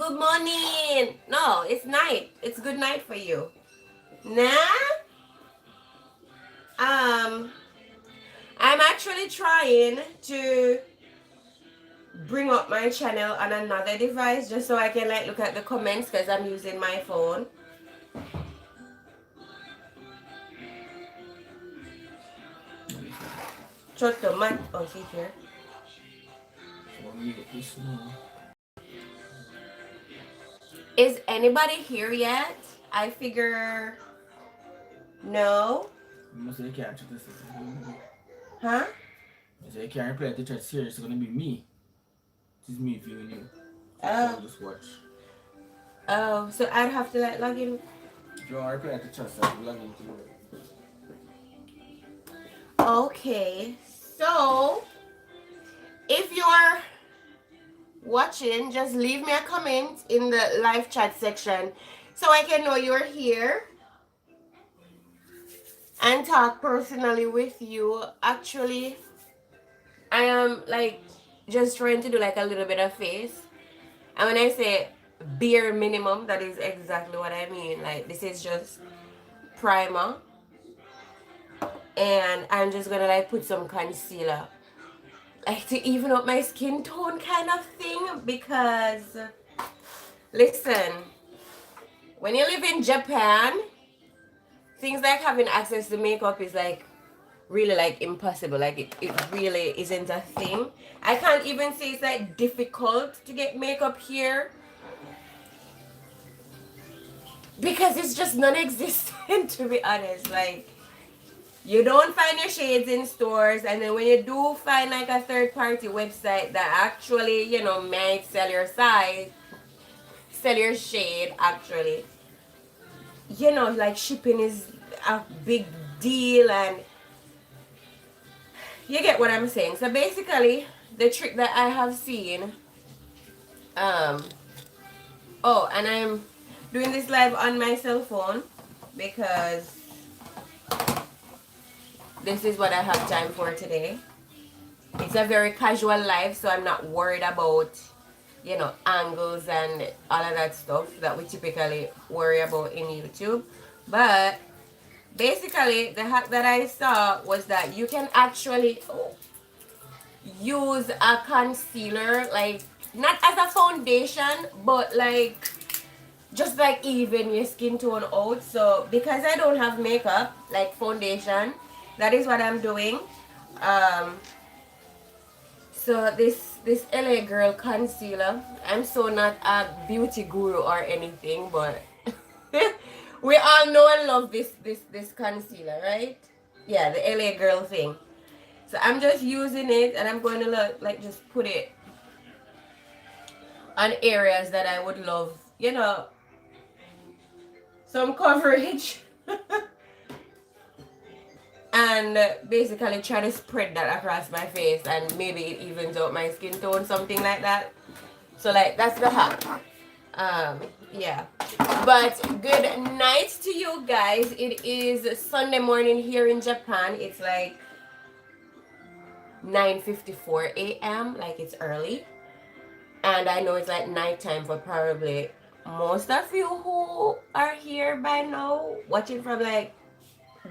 good morning. No, it's night. It's good night for you. Nah. I'm actually trying to bring up my channel on another device just so I can like look at the comments because I'm using my phone. Shut the mic. Oh, see here. Is anybody here yet? I figure no. Huh? So you can't reply to chat serious. It's gonna be me. It's me viewing you. Oh. Just watch. Oh, so I'd have to like log in. If you want to reply to chat, so I'll log into it. Okay, so if you're watching, just leave me a comment in the live chat section so I can know you're here and talk personally with you. Actually, I am like just trying to do like a little bit of face, and when I say bare minimum, that is exactly what I mean. Like, this is just primer, and I'm just gonna like put some concealer, like to even up my skin tone kind of thing, because listen, when you live in Japan, things like having access to makeup is like really like impossible. Like it really isn't a thing. I can't even say it's like difficult to get makeup here because it's just non-existent to be honest. Like, you don't find your shades in stores, and then when you do find like a third-party website that actually, you know, might sell your size, sell your shade actually, you know, like shipping is a big deal, and you get what I'm saying. So basically, the trick that I have seen, oh, and I'm doing this live on my cell phone because this is what I have time for today. It's a very casual live, so I'm not worried about, you know, angles and all of that stuff that we typically worry about in YouTube. But basically, the hack that I saw was that you can actually use a concealer, like not as a foundation, but like just like even your skin tone out. So because I don't have makeup like foundation, that is what I'm doing. So this LA Girl concealer, I'm so not a beauty guru or anything, but we all know and love this concealer, right? Yeah, the LA Girl thing. So I'm just using it, and I'm going to like just put it on areas that I would love, you know, some coverage. And basically try to spread that across my face, and maybe it evens out my skin tone, something like that. So like that's the hack. Yeah, but good night to you guys. It is Sunday morning here in Japan. It's like 9:54 a.m. like it's early, and I know it's like nighttime for probably most of you who are here by now watching from like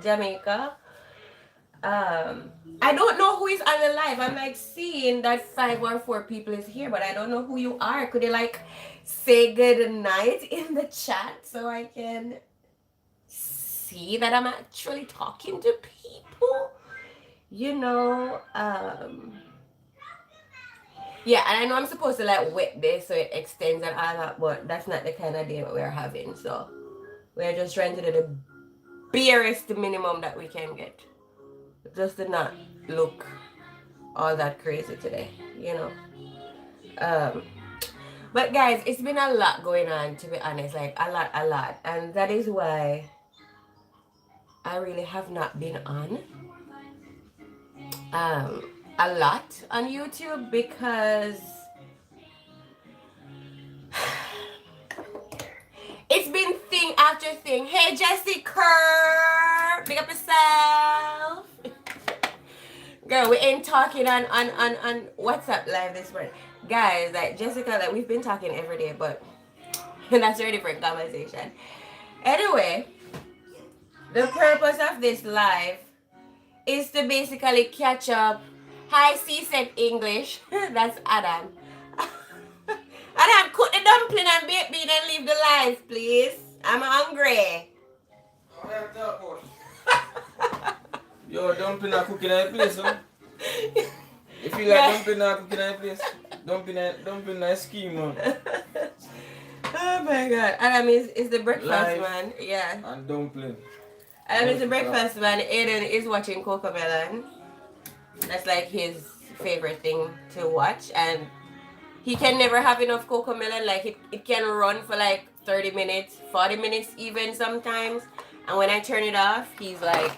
Jamaica. I don't know who is on the live. I'm like seeing that 5 or 4 people is here, but I don't know who you are. Could you like say good night in the chat so I can see that I'm actually talking to people? You know, yeah, and I know I'm supposed to like wet this so it extends and all that, but that's not the kind of day that we're having. So we're just trying to do the barest minimum that we can get. Just to not look all that crazy today, you know. But guys, it's been a lot going on, to be honest, like a lot, and that is why I really have not been on a lot on YouTube, because it's been thing after thing. Hey Jessie Kerr, big up yourself. Girl, we ain't talking on WhatsApp live this morning. Guys, like Jessica, like we've been talking every day, but That's a different conversation. Anyway, the purpose of this live is to basically catch up. Hi, CSEC English. That's Adam. Adam, cook the dumpling and baked bean and leave the live, please. I'm hungry. Yo, dumpling and cooking at place, huh? If you like dumpling and cooking at place, dumpling and scheme, man. Oh my god. Adam is the breakfast Live man. Yeah. and dumpling. Adam is the breakfast man. Aiden is watching Cocomelon. That's like his favorite thing to watch. And he can never have enough Cocomelon. Like it can run for like 30 minutes, 40 minutes even sometimes. And when I turn it off, he's like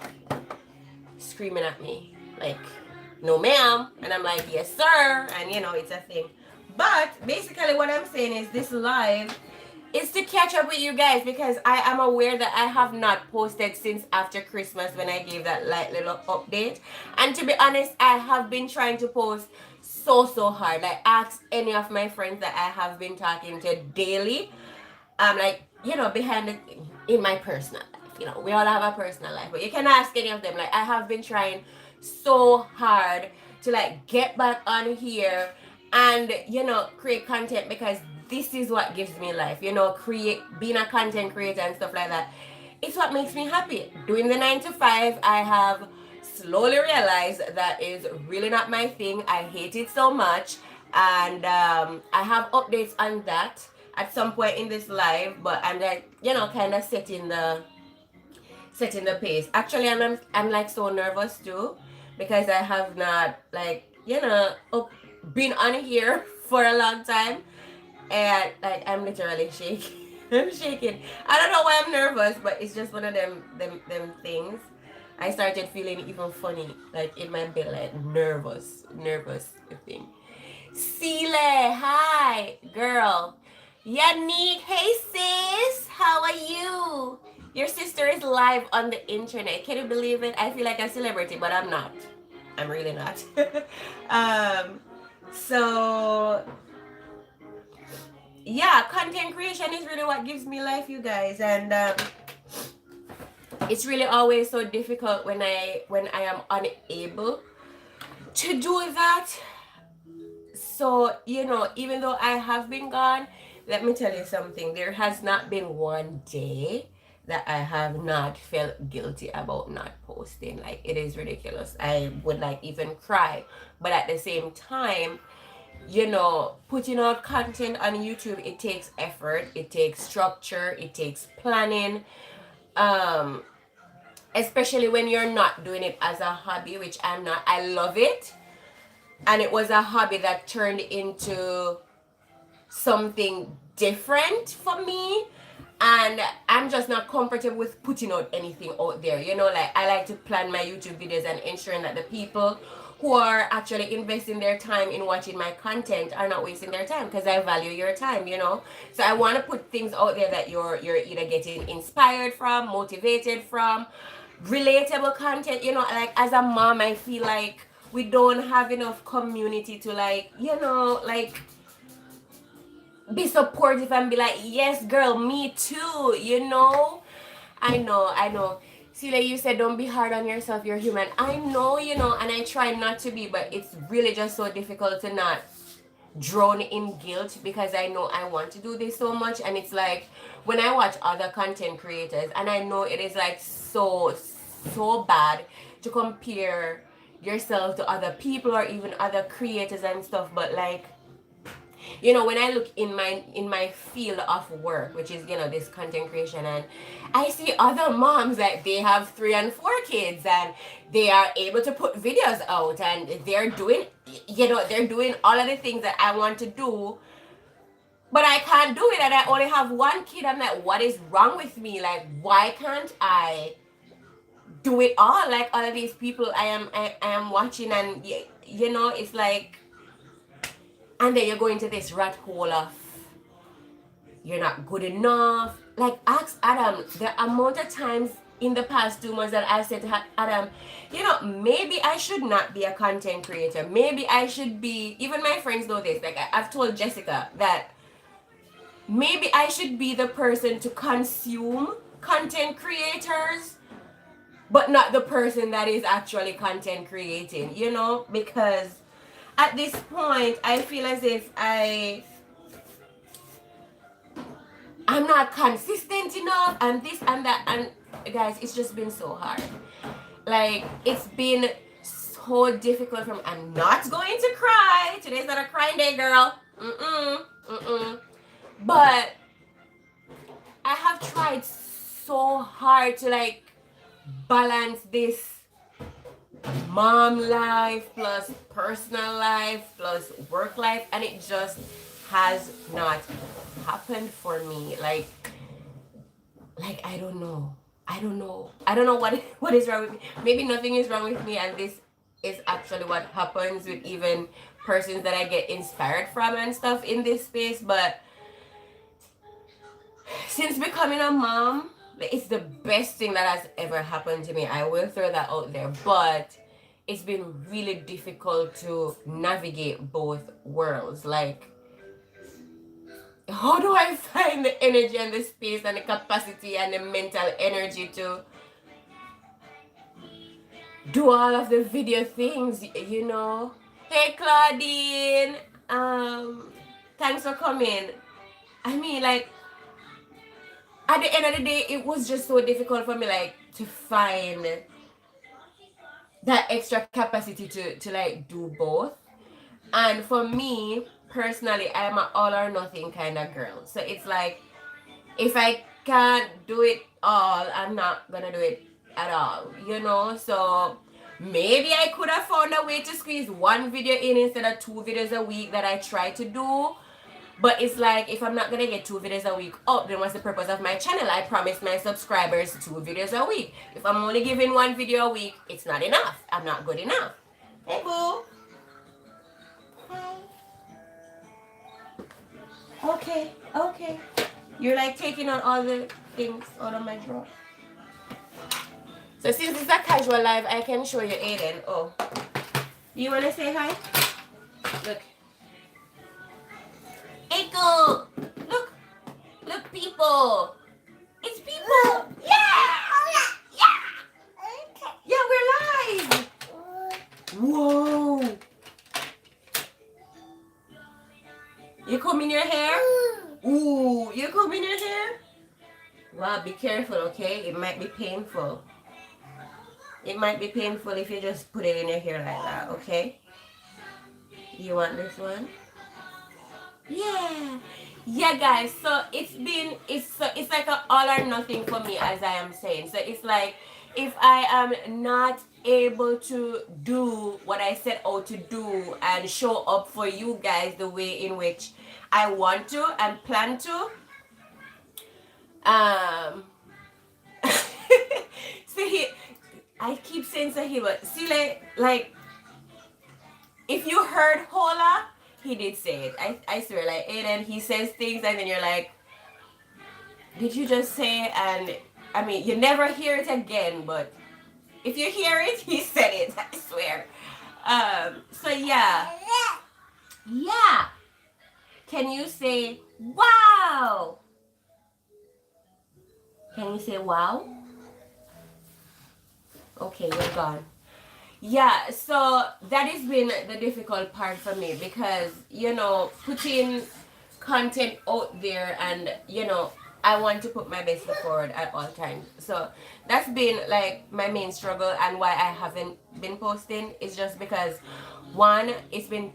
screaming at me. Like, no ma'am. And I'm like, yes sir. And you know, it's a thing. But basically what I'm saying is this live is to catch up with you guys because I am aware that I have not posted since after Christmas when I gave that light little update. And to be honest, I have been trying to post so hard. Like, ask any of my friends that I have been talking to daily. Like, you know, in my personal life. You know, we all have a personal life. But you can ask any of them. Like, I have been trying so hard to, like, get back on here and, you know, create content because this is what gives me life, you know, being a content creator and stuff like that. It's what makes me happy. Doing the 9 to 5, I have slowly realized that is really not my thing. I hate it so much. And I have updates on that at some point in this live, but I'm like, you know, kind of setting the pace. Actually, I'm like so nervous too because I have not, like, you know, been on here for a long time. And like I'm literally shaking. I'm shaking. I don't know why I'm nervous, but it's just one of them things. I started feeling even funny, like in my bed, like nervous thing. Sile, hi, girl. Yannick, hey sis, how are you? Your sister is live on the internet. Can you believe it? I feel like a celebrity, but I'm not. I'm really not. So yeah, content creation is really what gives me life, you guys. And it's really always so difficult when I am unable to do that. So, you know, even though I have been gone, let me tell you something. There has not been one day that I have not felt guilty about not posting. Like, it is ridiculous. I would like even cry. But at the same time, you know, putting out content on YouTube, it takes effort, it takes structure, it takes planning, especially when you're not doing it as a hobby, which I'm not. I love it, and it was a hobby that turned into something different for me, and I'm just not comfortable with putting out anything out there, you know. Like, I like to plan my YouTube videos and ensuring that the people who are actually investing their time in watching my content are not wasting their time, because I value your time, you know. So I want to put things out there that you're either getting inspired from, motivated from, relatable content, you know. Like, as a mom, I feel like we don't have enough community to, like, you know, like, be supportive and be like, yes girl, me too, you know. I know. See, like you said, don't be hard on yourself, you're human. I know, you know, and I try not to be, but it's really just so difficult to not drown in guilt, because I know I want to do this so much. And it's like, when I watch other content creators, and I know it is like so bad to compare yourself to other people or even other creators and stuff, but like, you know, when I look in my field of work, which is, you know, this content creation, and I see other moms that they have 3 and 4 kids and they are able to put videos out and they're doing, you know, they're doing all of the things that I want to do, but I can't do it, and I only have 1 kid. I'm like, what is wrong with me? Like, why can't I do it all like all of these people I am watching? And you know, it's like, and then you go into this rat hole of you're not good enough. Like, ask Adam the amount of times in the past 2 months that I said to Adam, you know, maybe I should not be a content creator. Maybe I should be, even my friends know this. Like, I've told Jessica that maybe I should be the person to consume content creators, but not the person that is actually content creating, you know? Because at this point, I feel as if I'm not consistent enough and this and that, and guys, it's just been so hard. Like, it's been so difficult for me. I'm not going to cry. Today's not a crying day, girl. But I have tried so hard to like balance this mom life plus personal life plus work life, and it just has not happened for me. Like I don't know. I don't know what is wrong with me. Maybe nothing is wrong with me, and this is actually what happens with even persons that I get inspired from and stuff in this space. But since becoming a mom, it's the best thing that has ever happened to me. I will throw that out there. But it's been really difficult to navigate both worlds. Like, how do I find the energy and the space and the capacity and the mental energy to do all of the video things, you know? Hey, Claudine. Thanks for coming. I mean, like, at the end of the day, it was just so difficult for me, like, to find that extra capacity to like do both. And for me personally, I'm an all or nothing kind of girl. So it's like, if I can't do it all, I'm not gonna do it at all, you know? So maybe I could have found a way to squeeze one video in instead of 2 videos a week that I try to do. But it's like, if I'm not gonna get 2 videos a week up, then what's the purpose of my channel? I promised my subscribers 2 videos a week. If I'm only giving 1 video a week, it's not enough. I'm not good enough. Hey, boo. Okay, okay. You're like taking on all the things out of my drawer. So since it's a casual live, I can show you Aiden. Oh, you wanna say hi? Look. Echo! Look, people! It's people! Yeah! Yeah, we're live! Whoa! You combing your hair? Ooh, you combing your hair? Wow, be careful, okay? It might be painful. It might be painful if you just put it in your hair like that, okay? You want this one? Yeah, guys, so it's like a all or nothing for me, as I am saying. So it's like, if I am not able to do what I set out to do and show up for you guys the way in which I want to and plan to, see, I keep saying Sahi, but see, like if you heard Hola, he did say it. I swear, like, Aiden, he says things and then you're like, did you just say? And I mean, you never hear it again, but if you hear it, he said it, I swear. So yeah. Can you say wow? Can you say wow? Okay, you're gone. Yeah, so that has been the difficult part for me, because, you know, putting content out there, and, you know, I want to put my best foot forward at all times. So that's been like my main struggle, and why I haven't been posting is just because, one, it's been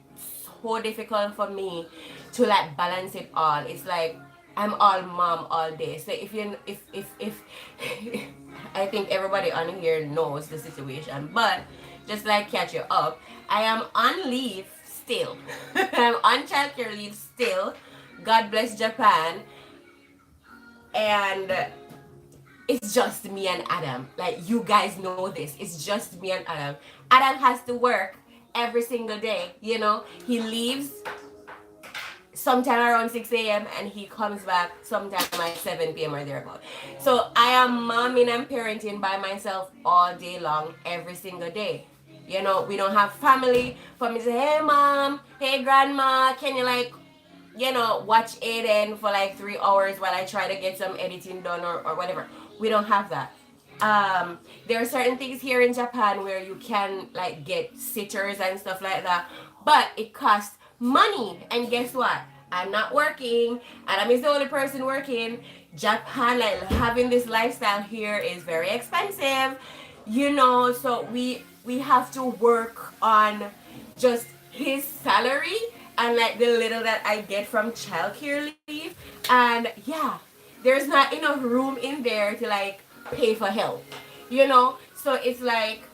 so difficult for me to like balance it all. It's like I'm all mom all day. So if I think everybody on here knows the situation, but just like catch you up, I am on leave still. I'm on childcare leave still. God bless Japan. And it's just me and Adam. Like, you guys know this. It's just me and Adam. Adam has to work every single day, you know. He leaves sometime around 6 a.m. and he comes back sometime like 7 p.m. or thereabout. So I am momming and parenting by myself all day long, every single day. You know, we don't have family for me to say, hey mom, hey grandma, can you like you know, watch Aiden for like 3 hours while I try to get some editing done or whatever. We don't have that. There are certain things here in Japan where you can like get sitters and stuff like that, but it costs money. And guess what? I'm not working, and I'm the only person working. Japan, like having this lifestyle here is very expensive, you know. So we have to work on just his salary and like the little that I get from childcare leave, and yeah, there's not enough room in there to like pay for help, you know. So it's like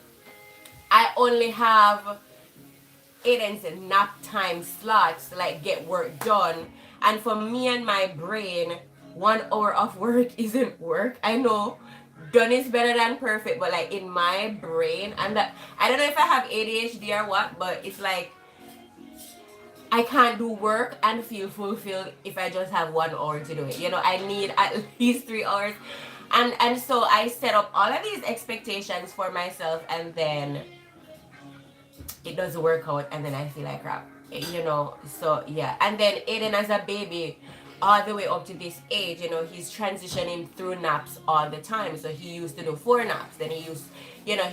I only have Aiden's nap time slots to like get work done, and for me and my brain, 1 hour of work isn't work. I know done is better than perfect, but like in my brain, and that I don't know if I have ADHD or what, but it's like I can't do work and feel fulfilled if I just have 1 hour to do it. You know, I need at least 3 hours. And so I set up all of these expectations for myself, and then it doesn't work out, and then I feel like crap. You know, so yeah. And then Aiden as a baby, all the way up to this age, you know, he's transitioning through naps all the time. So he used to do 4 naps, then he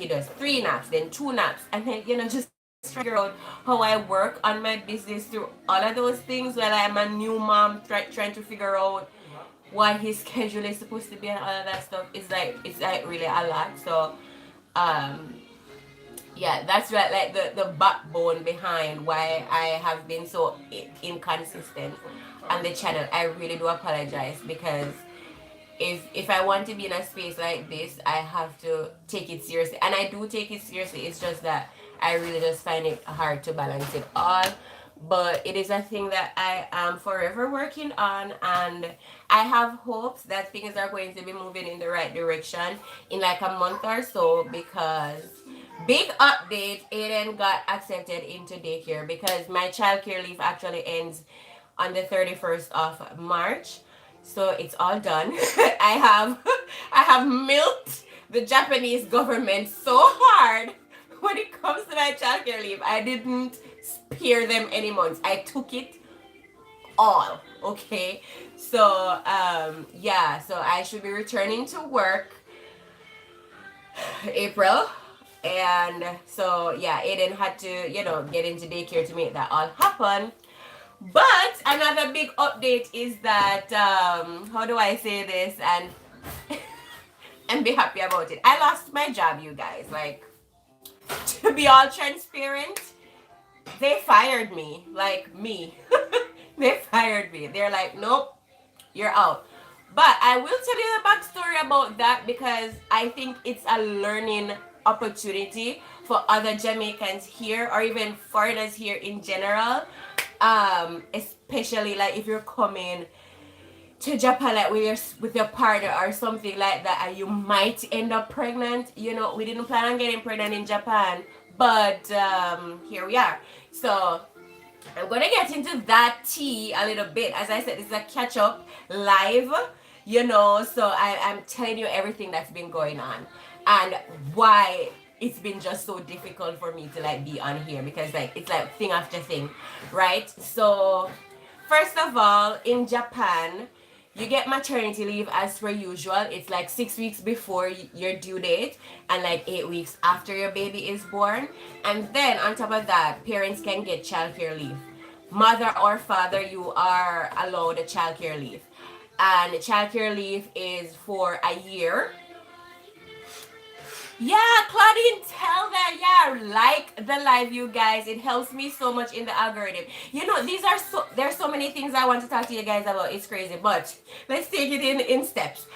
does 3 naps, then 2 naps, and then, you know, just figure out how I work on my business through all of those things while I'm a new mom trying to figure out what his schedule is supposed to be and all of that stuff. It's like really a lot. So um yeah, that's right, like the backbone behind why I have been so inconsistent on the channel. I really do apologize, because if I want to be in a space like this, I have to take it seriously, and I do take it seriously. It's just that I really just find it hard to balance it all. But it is a thing that I am forever working on, and I have hopes that things are going to be moving in the right direction in like a month or so, because big update, Aiden got accepted into daycare because my childcare leave actually ends on the 31st of March. So it's all done. I have milked the Japanese government so hard when it comes to my childcare leave. I didn't spare them any months. I took it all. Okay. So yeah, so I should be returning to work April. And so yeah, Aiden had to, you know, get into daycare to make that all happen. But another big update is that how do I say this and and be happy about it? I lost my job, you guys. Like, to be all transparent, they fired me. Like me. They fired me. They're like, nope, you're out. But I will tell you the backstory about that, because I think it's a learning opportunity for other Jamaicans here, or even foreigners here in general. Especially like if you're coming to Japan like with your partner or something like that, and you might end up pregnant. You know, we didn't plan on getting pregnant in Japan, but here we are. So I'm gonna get into that tea a little bit. As I said, this is a catch up live, you know, so I'm telling you everything that's been going on and why it's been just so difficult for me to like be on here, because like it's like thing after thing, right? So first of all, in Japan, you get maternity leave as per usual. It's like 6 weeks before your due date and like 8 weeks after your baby is born. And then on top of that, parents can get childcare leave. Mother or father, you are allowed a childcare leave. And childcare leave is for a year. Yeah, Claudine, tell that. Yeah, like the live, you guys. It helps me so much in the algorithm. You know, there's so many things I want to talk to you guys about. It's crazy, but let's take it in steps.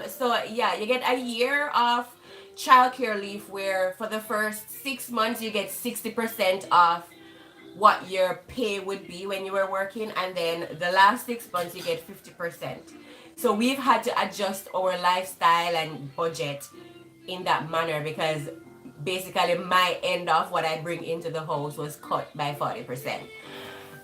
So yeah, you get a year of childcare leave, where for the first 6 months you get 60% of what your pay would be when you were working, and then the last 6 months you get 50%. So we've had to adjust our lifestyle and budget in that manner, because basically my end of what I bring into the house was cut by 40%.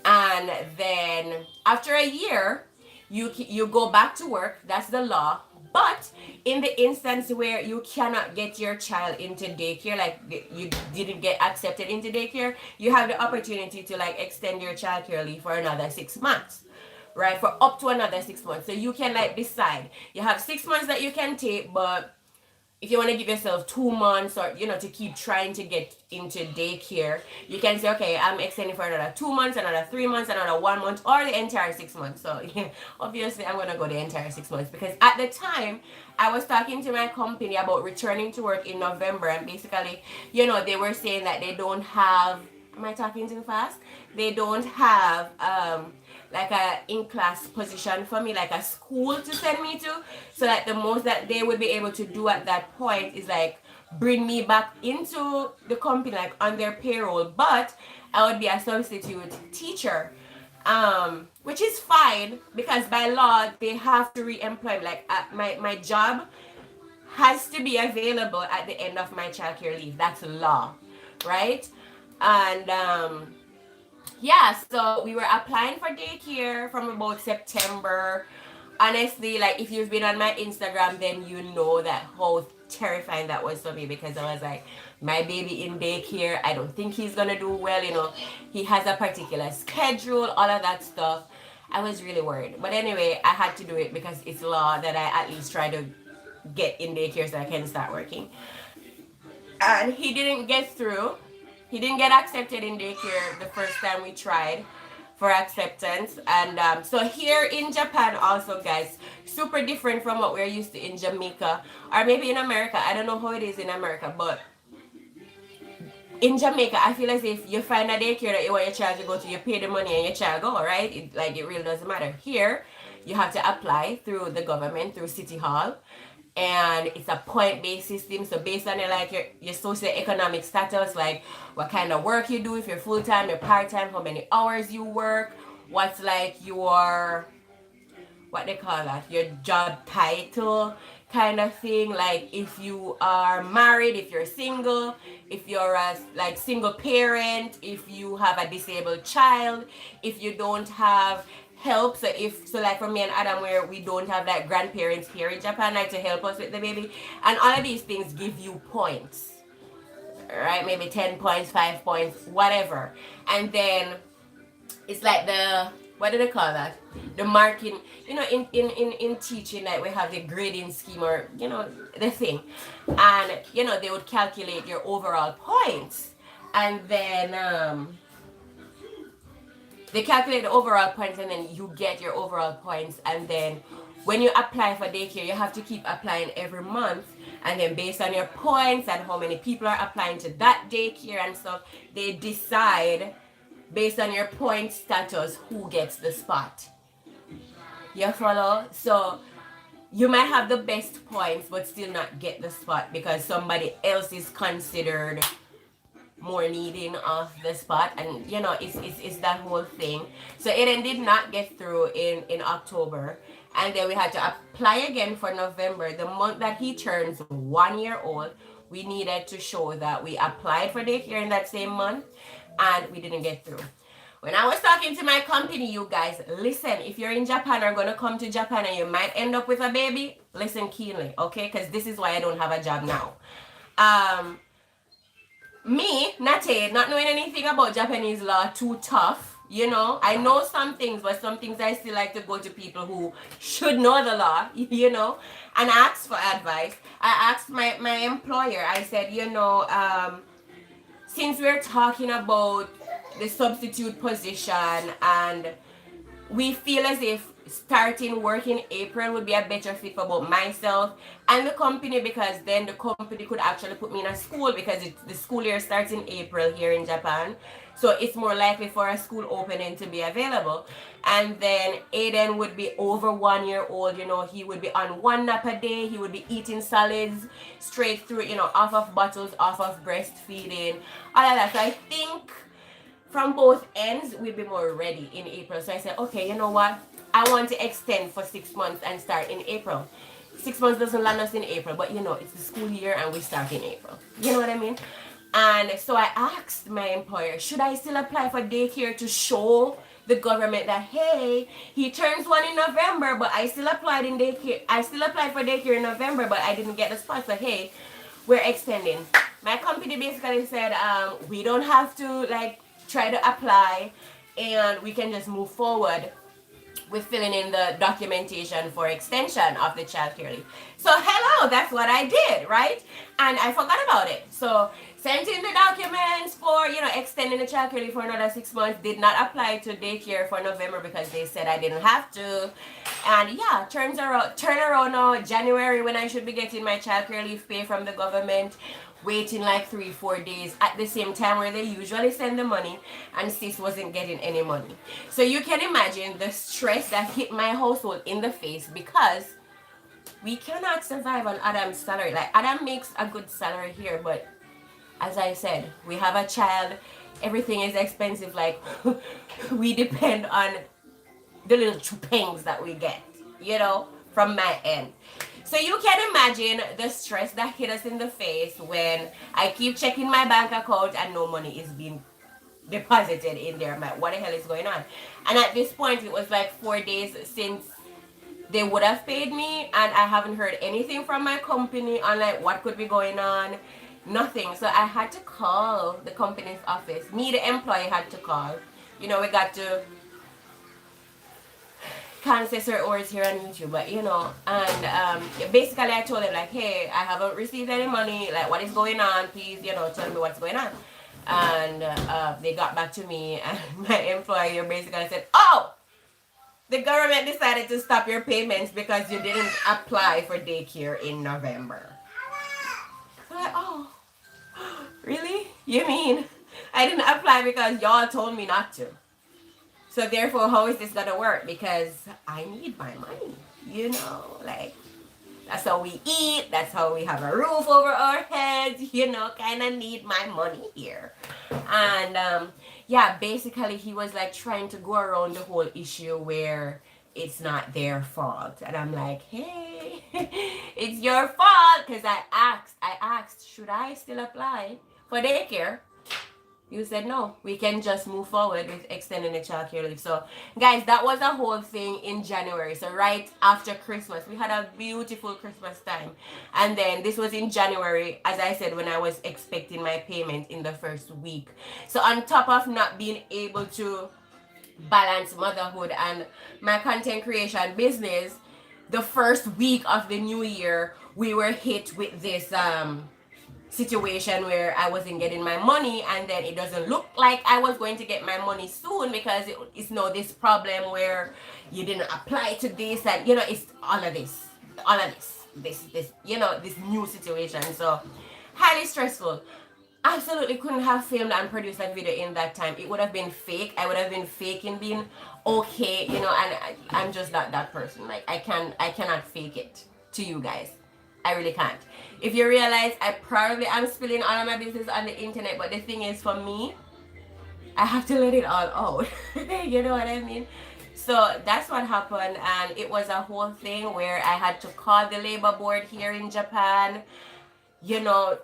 And then after a year, you go back to work. That's the law. But in the instance where you cannot get your child into daycare, like you didn't get accepted into daycare, you have the opportunity to like extend your child care leave for another 6 months, right? For up to another 6 months. So you can like decide. You have 6 months that you can take, but if you want to give yourself 2 months or to keep trying to get into daycare, you can say, okay, I'm extending for another 2 months, another 3 months, another 1 month, or the entire 6 months. So yeah, obviously I'm gonna go the entire 6 months, because at the time I was talking to my company about returning to work in November, and basically they were saying that they don't have, am I talking too fast? They don't have like a in-class position for me, like a school to send me to. So that the most that they would be able to do at that point is like bring me back into the company, like on their payroll, but I would be a substitute teacher, which is fine, because by law they have to re-employ me. Like my job has to be available at the end of my childcare leave. That's law, right? And yeah, so we were applying for daycare from about September. Honestly, like if you've been on my Instagram, then you know that how terrifying that was for me, because I was like, my baby in daycare, I don't think he's gonna do well, he has a particular schedule, all of that stuff. I was really worried. But anyway, I had to do it because it's law that I at least try to get in daycare so I can start working. And he didn't get through. He didn't get accepted in daycare the first time we tried for acceptance. And so here in Japan also, guys, super different from what we're used to in Jamaica, or maybe in America. I don't know how it is in America, but in Jamaica, I feel as if you find a daycare that you want your child to go to, you pay the money and your child go, right? It really doesn't matter. Here, you have to apply through the government, through City Hall, and it's a point-based system. So based on your socioeconomic status, like what kind of work you do, if you're full-time, you're part-time, how many hours you work, what's like your, what they call that, your job title kind of thing. Like if you are married, if you're single, if you're a like single parent, if you have a disabled child, if you don't have help. So like for me and Adam, where we don't have like grandparents here in Japan, like to help us with the baby, and all of these things give you points, right? Maybe 10 points, 5 points, whatever. And then it's like the, what do they call that, the marking, in teaching, like we have the grading scheme, or the thing, and they would calculate your overall points, and then they calculate the overall points, and then you get your overall points. And then when you apply for daycare, you have to keep applying every month, and then based on your points and how many people are applying to that daycare and stuff, they decide based on your point status who gets the spot. You follow? So you might have the best points but still not get the spot because somebody else is considered more needing of the spot, and it's that whole thing. So Aiden did not get through in October, and then we had to apply again for November, the month that he turns 1 year old. We needed to show that we applied for daycare in that same month, and we didn't get through. When I was talking to my company, you guys, listen, if you're in Japan or gonna come to Japan and you might end up with a baby, listen keenly, okay? Because this is why I don't have a job now. Me, Natay, not knowing anything about Japanese law too tough, I know some things, but some things I still like to go to people who should know the law, and ask for advice. I asked my employer, I said, since we're talking about the substitute position and we feel as if starting work in April would be a better fit for both myself and the company, because then the company could actually put me in a school, because the school year starts in April here in Japan, so it's more likely for a school opening to be available. And then Aiden would be over 1 year old, he would be on 1 nap a day, he would be eating solids straight through, off of bottles, off of breastfeeding, all of that. So I think from both ends we'd be more ready in April. So I said, okay, you know what, I want to extend for 6 months and start in April. 6 months doesn't land us in April, but it's the school year and we start in April. You know what I mean? And so I asked my employer, should I still apply for daycare to show the government that, hey, he turns 1 in November, but I still applied in daycare. I still applied for daycare in November, but I didn't get the spot. So hey, we're extending. My company basically said, we don't have to like try to apply, and we can just move forward with filling in the documentation for extension of the child care leave. So hello, that's what I did, right? And I forgot about it. So sent in the documents for, extending the child care leave for another 6 months. Did not apply to daycare for November because they said I didn't have to. And yeah, turn around now, January, when I should be getting my child care leave pay from the government, waiting like 3-4 days at the same time where they usually send the money, and sis wasn't getting any money. So you can imagine the stress that hit my household in the face, because we cannot survive on Adam's salary. Like, Adam makes a good salary here, but as I said, we have a child, everything is expensive. Like, we depend on the little chupangs that we get, from my end. So you can imagine the stress that hit us in the face when I keep checking my bank account and no money is being deposited in there. I'm like, what the hell is going on? And at this point, it was like 4 days since they would have paid me, and I haven't heard anything from my company on like what could be going on. Nothing. So I had to call the company's office. Me, the employee, had to call. We got to can't say certain words here on YouTube, but and basically I told them like, hey, I haven't received any money, like what is going on, please, tell me what's going on. And they got back to me, and my employer basically said, oh, the government decided to stop your payments because you didn't apply for daycare in November. So I'm like, oh, really? You mean I didn't apply because y'all told me not to? So therefore, how is this gonna work? Because I need my money, like, that's how we eat, that's how we have a roof over our heads, kind of need my money here. And yeah, basically he was like trying to go around the whole issue where it's not their fault. And I'm like, hey, it's your fault, because I asked, should I still apply for daycare? You said no, we can just move forward with extending the child care leave. So guys, that was a whole thing in January. So right after Christmas, we had a beautiful Christmas time. And then this was in January, as I said, when I was expecting my payment in the first week. So on top of not being able to balance motherhood and my content creation business, the first week of the new year, we were hit with this situation where I wasn't getting my money, and then it doesn't look like I was going to get my money soon because it's this problem where you didn't apply to this, and it's all of this this new situation. So highly stressful. Absolutely couldn't have filmed and produced that video in that time. It would have been fake. I would have been faking being okay, and I'm just not that person. Like, I cannot fake it to you guys. I really can't. If you realize, I probably am spilling all of my business on the internet, but the thing is, for me, I have to let it all out. You know what I mean? So that's what happened, and it was a whole thing where I had to call the labor board here in Japan,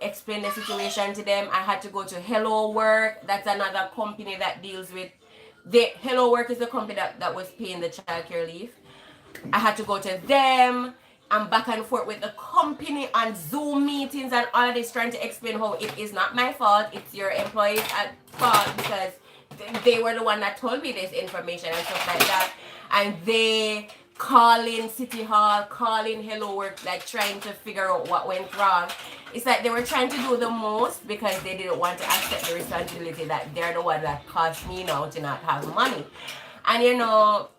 explain the situation to them. I had to go to Hello Work. That's another company that deals with Hello Work is the company that was paying the child care leave. I had to go to them. I'm back and forth with the company on Zoom meetings and all of this, trying to explain how it is not my fault. It's your employees at fault because they were the one that told me this information and stuff like that. And they calling City Hall, calling Hello Work, like trying to figure out what went wrong. It's like they were trying to do the most because they didn't want to accept the responsibility that they're the one that caused me now to not have money. And in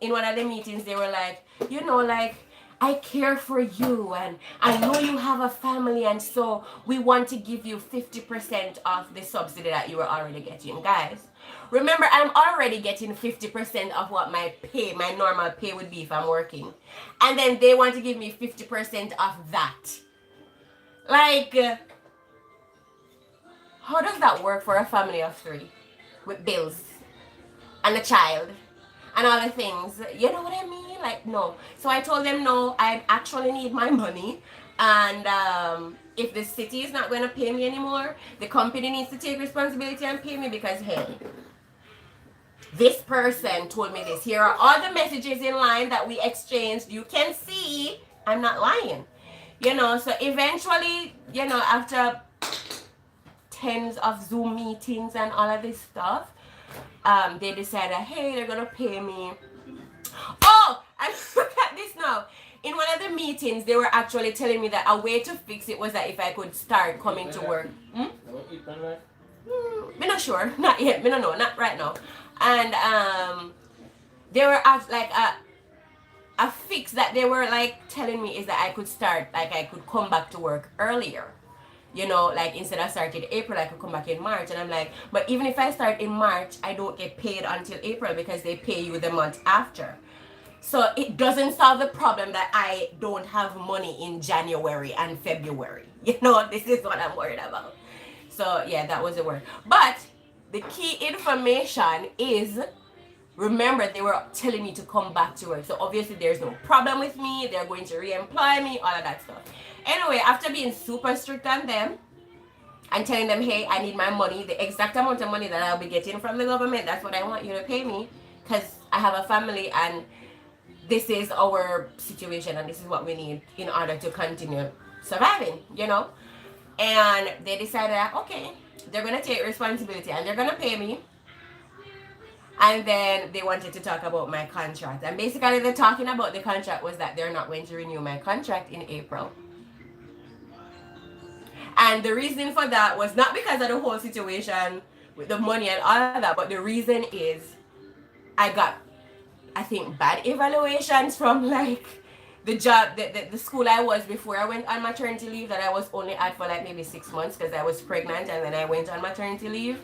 one of the meetings, they were like, I care for you, and I know you have a family, and so we want to give you 50% of the subsidy that you were already getting. Guys, remember, I'm already getting 50% of what my normal pay would be if I'm working. And then they want to give me 50% of that. Like, how does that work for a family of 3 with bills and a child and all the things? You know what I mean? Like, no. So I told them, no, I actually need my money, and if the city is not going to pay me anymore, the company needs to take responsibility and pay me, because hey, this person told me this. Here are all the messages in line that we exchanged. You can see I'm not lying. You know, so eventually, you know, after tens of Zoom meetings and all of this stuff, they decided, hey, they're gonna pay me. Oh, and look at this now. In one of the meetings, they were actually telling me that a way to fix it was that if I could start coming to work. Me not sure, not yet. Me not know, not right now. And they were like a fix that they were like telling me is that I could start, like I could come back to work earlier. You know, like instead of starting April, I could come back in March. And I'm like, but even if I start in March, I don't get paid until April because they pay you the month after. So it doesn't solve the problem that I don't have money in January and February. You know, this is what I'm worried about. So yeah, that was the word. But the key information is, remember, they were telling me to come back to work. So obviously there's no problem with me. They're going to re-employ me, all of that stuff. Anyway, after being super strict on them and telling them, hey, I need my money, the exact amount of money that I'll be getting from the government, that's what I want you to pay me, because I have a family and this is our situation and this is what we need in order to continue surviving, you know. And they decided that, okay, they're going to take responsibility and they're going to pay me. And then they wanted to talk about my contract. And basically they're talking about the contract was that they're not going to renew my contract in April. And the reason for that was not because of the whole situation with the money and all of that, but the reason is I got, I think, bad evaluations from like the job, the school I was before I went on maternity leave, that I was only at for like maybe 6 months because I was pregnant and then I went on maternity leave.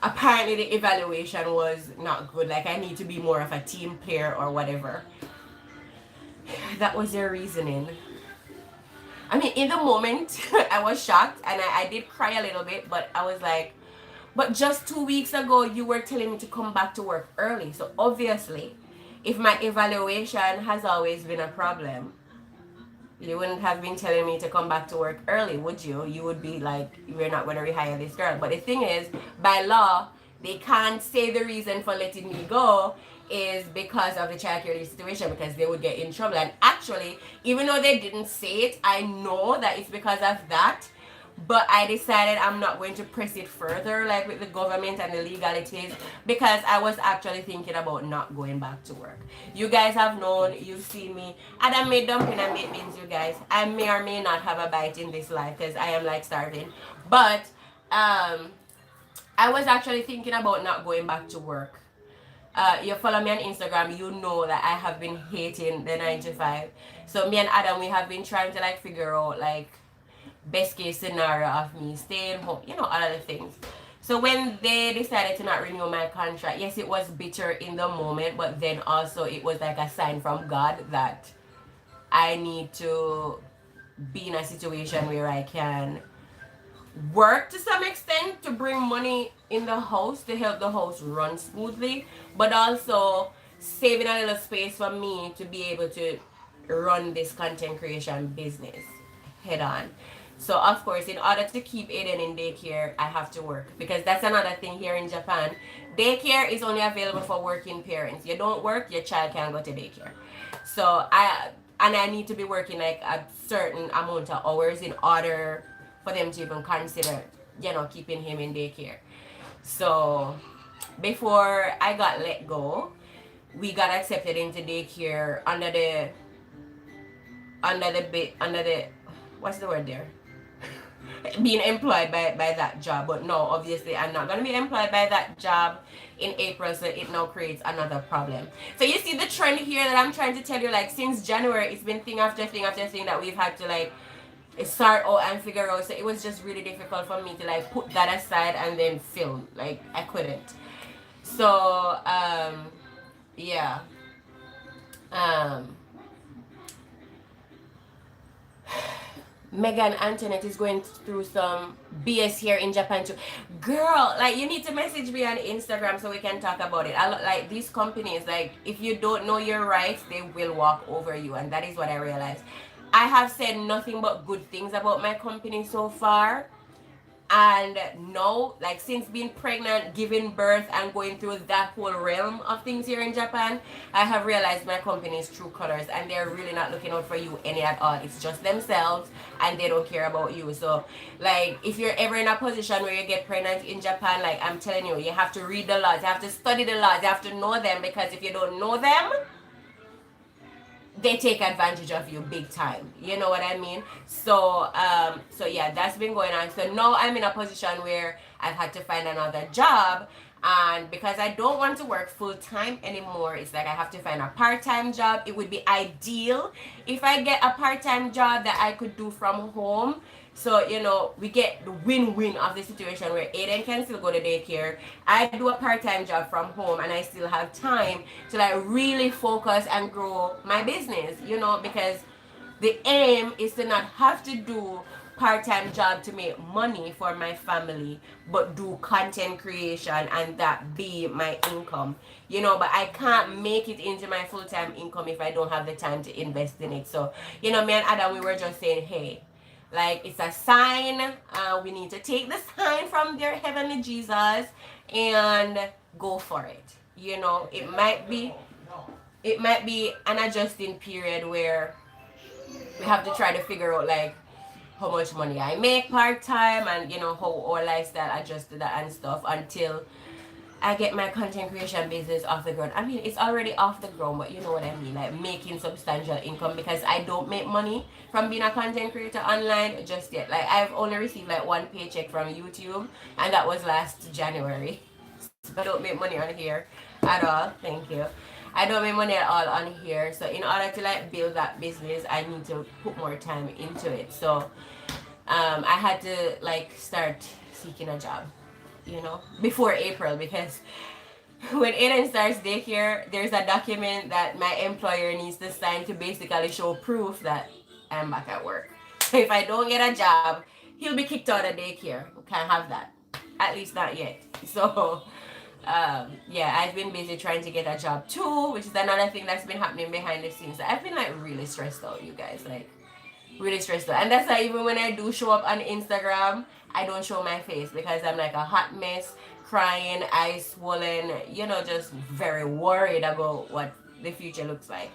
Apparently the evaluation was not good, like I need to be more of a team player or whatever. That was their reasoning. I mean, in the moment, I was shocked and I did cry a little bit, but I was like, but just 2 weeks ago, you were telling me to come back to work early. So obviously, if my evaluation has always been a problem, you wouldn't have been telling me to come back to work early, would you? You would be like, we're not going to rehire this girl. But the thing is, by law, they can't say the reason for letting me go is because of the childcare situation, because they would get in trouble. And actually, even though they didn't say it, I know that it's because of that. But I decided I'm not going to press it further, like with the government and the legalities, because I was actually thinking about not going back to work. You guys have known, you've seen me, and I made dumpling and baked beans, you guys. I may or may not have a bite in this life because I am like starving. But I was actually thinking about not going back to work. You follow me on Instagram, you know that I have been hating the 9 to 5. So me and Adam, we have been trying to like figure out like best case scenario of me staying home, you know, all of the things. So when they decided to not renew my contract, yes, it was bitter in the moment, but then also it was like a sign from God that I need to be in a situation where I can work to some extent to bring money in the house to help the house run smoothly, but also saving a little space for me to be able to run this content creation business head on. So of course, in order to keep Aiden in daycare, I have to work, because that's another thing here in Japan. Daycare is only available for working parents. You don't work, your child can't go to daycare. So I need to be working like a certain amount of hours in order for them to even consider, you know, keeping him in daycare. So before I got let go, we got accepted into daycare under the what's the word there? Being employed by that job. But no, obviously I'm not going to be employed by that job in April, so it now creates another problem. So you see the trend here that I'm trying to tell you, like since January, it's been thing after thing after thing that we've had to like start out and figure out. So it was just really difficult for me to like put that aside and then film. Like I couldn't. So yeah. Megan Antoinette is going through some BS here in Japan too. Girl, like you need to message me on Instagram so we can talk about it. Like these companies, like if you don't know your rights, they will walk over you, and that is what I realized. I have said nothing but good things about my company so far. And now, like since being pregnant, giving birth, and going through that whole realm of things here in Japan, I have realized my company's true colors, and they're really not looking out for you any at all. It's just themselves, and they don't care about you. So like if you're ever in a position where you get pregnant in Japan, like I'm telling you, you have to read the laws, you have to study the laws, you have to know them, because if you don't know them, they take advantage of you big time. You know what I mean? So yeah, that's been going on. So now I'm in a position where I've had to find another job, and because I don't want to work full time anymore, it's like I have to find a part-time job. It would be ideal if I get a part-time job that I could do from home. So, you know, we get the win-win of the situation where Aiden can still go to daycare. I do a part-time job from home, and I still have time to like really focus and grow my business, you know, because the aim is to not have to do part-time job to make money for my family, but do content creation and that be my income, you know. But I can't make it into my full-time income if I don't have the time to invest in it. So, you know, me and Adam, we were just saying, hey, like it's a sign. We need to take the sign from their heavenly Jesus and go for it. You know, it might be an adjusting period where we have to try to figure out like how much money I make part time, and you know how our lifestyle adjusts to that and stuff, until I get my content creation business off the ground. I mean, it's already off the ground, but you know what I mean, like making substantial income, because I don't make money from being a content creator online just yet. Like I've only received like one paycheck from YouTube, and that was last January. So I don't make money on here at all. Thank you. I don't make money at all on here. So in order to like build that business, I need to put more time into it. So I had to like start seeking a job, you know, before April, because when Aiden starts daycare, there's a document that my employer needs to sign to basically show proof that I'm back at work. So if I don't get a job, he'll be kicked out of daycare. Can't have that. At least not yet. So yeah, I've been busy trying to get a job too, which is another thing that's been happening behind the scenes. I've been like really stressed out, you guys, like really stressed out. And that's why even when I do show up on Instagram, I don't show my face, because I'm like a hot mess, crying, eyes swollen, you know, just very worried about what the future looks like.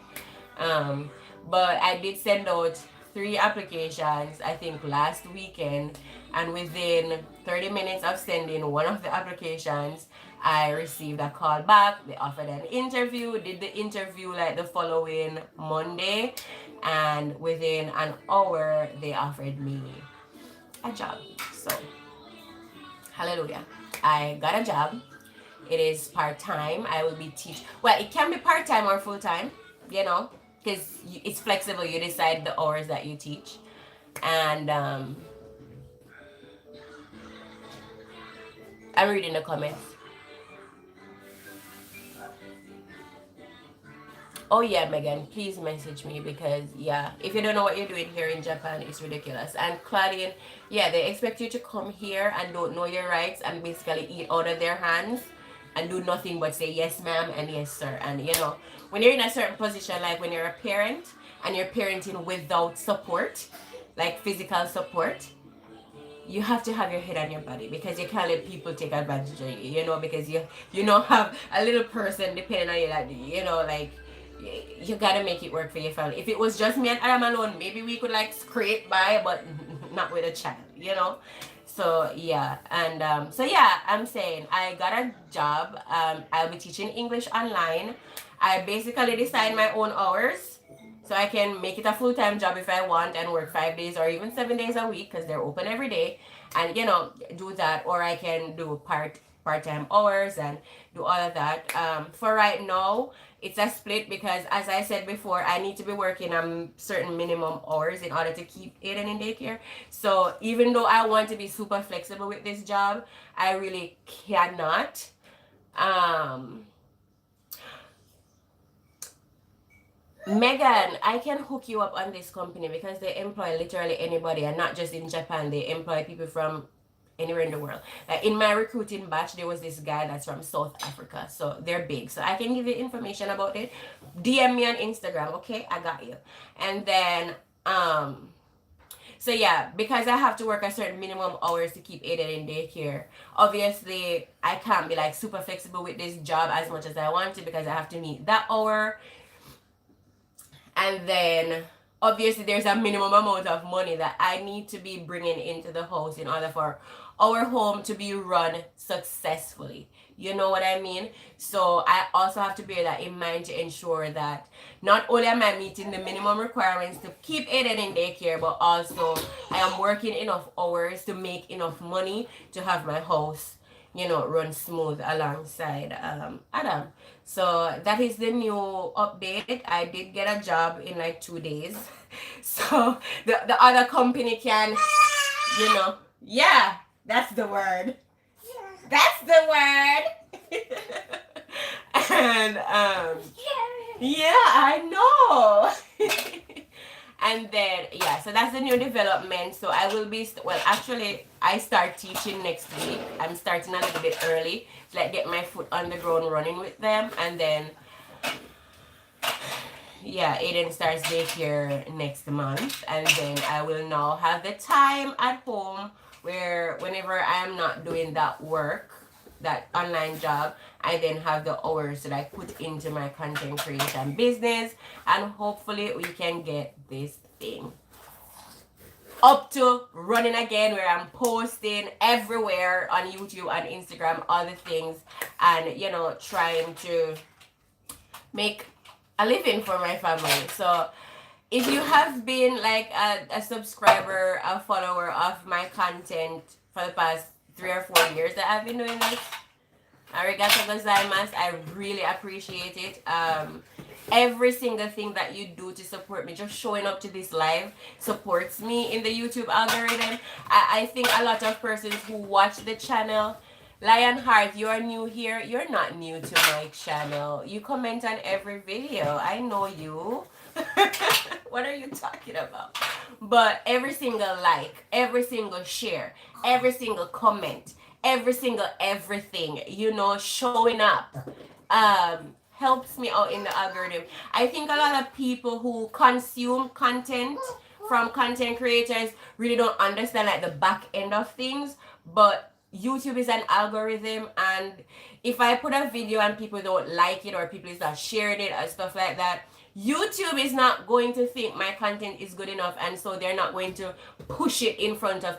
But I did send out 3 applications, I think last weekend, and within 30 minutes of sending one of the applications, I received a call back. They offered an interview, did the interview like the following Monday, and within an hour they offered me a job. So hallelujah, I got a job. It is part-time. I will be well, it can be part-time or full-time, you know, because it's flexible. You decide the hours that you teach. And I'm reading the comments. Oh yeah, Megan, please message me, because yeah, if you don't know what you're doing here in Japan, it's ridiculous. And Claudine, yeah, they expect you to come here and don't know your rights and basically eat out of their hands and do nothing but say yes ma'am and yes sir. And you know, when you're in a certain position, like when you're a parent and you're parenting without support, like physical support, you have to have your head on your body, because you can't let people take advantage of you, you know, because you know have a little person depending on you, that you know, like you gotta make it work for your family. If it was just me and Adam alone, maybe we could like scrape by, but not with a child, you know. So yeah, and so yeah, I'm saying I got a job. I'll be teaching English online. I basically decide my own hours, so I can make it a full-time job if I want and work 5 days or even 7 days a week, because they're open every day, and you know, do that. Or I can do part-time hours and do all of that. For right now, it's a split, because as I said before, I need to be working certain minimum hours in order to keep Aiden in daycare. So even though I want to be super flexible with this job, I really cannot. Megan, I can hook you up on this company, because they employ literally anybody, and not just in Japan. They employ people from anywhere in the world. Like in my recruiting batch, there was this guy that's from South Africa, so they're big. So I can give you information about it. DM me on Instagram, okay? I got you. And then So yeah, because I have to work a certain minimum hours to keep Aiden in daycare, obviously I can't be like super flexible with this job as much as I want to, because I have to meet that hour. And then obviously there's a minimum amount of money that I need to be bringing into the house in order for our home to be run successfully. You know what I mean? So I also have to bear that in mind to ensure that not only am I meeting the minimum requirements to keep Aiden in daycare, but also I am working enough hours to make enough money to have my house, you know, run smooth alongside Adam. So that is the new update. I did get a job in like 2 days. So the other company can, you know, yeah, that's the word. That's the word. And yeah, I know. And then yeah, so that's the new development. So I will be well, actually I start teaching next week. I'm starting a little bit early to like get my foot on the ground running with them. And then yeah, Aiden starts daycare next month, and then I will now have the time at home where whenever I am not doing that work, that online job, I then have the hours that I put into my content creation business, and hopefully we can get this thing up to running again, where I'm posting everywhere on YouTube and Instagram, all the things, and you know, trying to make a living for my family. So if you have been like a subscriber, a follower of my content for the past 3 or 4 years that I've been doing this, arigato gozaimasu, I really appreciate it. Every single thing that you do to support me, just showing up to this live supports me in the YouTube algorithm. I think a lot of persons who watch the channel, Lionheart, you are new here. You're not new to my channel. You comment on every video. I know you. What are you talking about? But every single like, every single share, every single comment, every single everything, you know, showing up, helps me out in the algorithm. I think a lot of people who consume content from content creators really don't understand like the back end of things, but YouTube is an algorithm, and if I put a video and people don't like it, or people is not sharing it or stuff like that, YouTube is not going to think my content is good enough, and so they're not going to push it in front of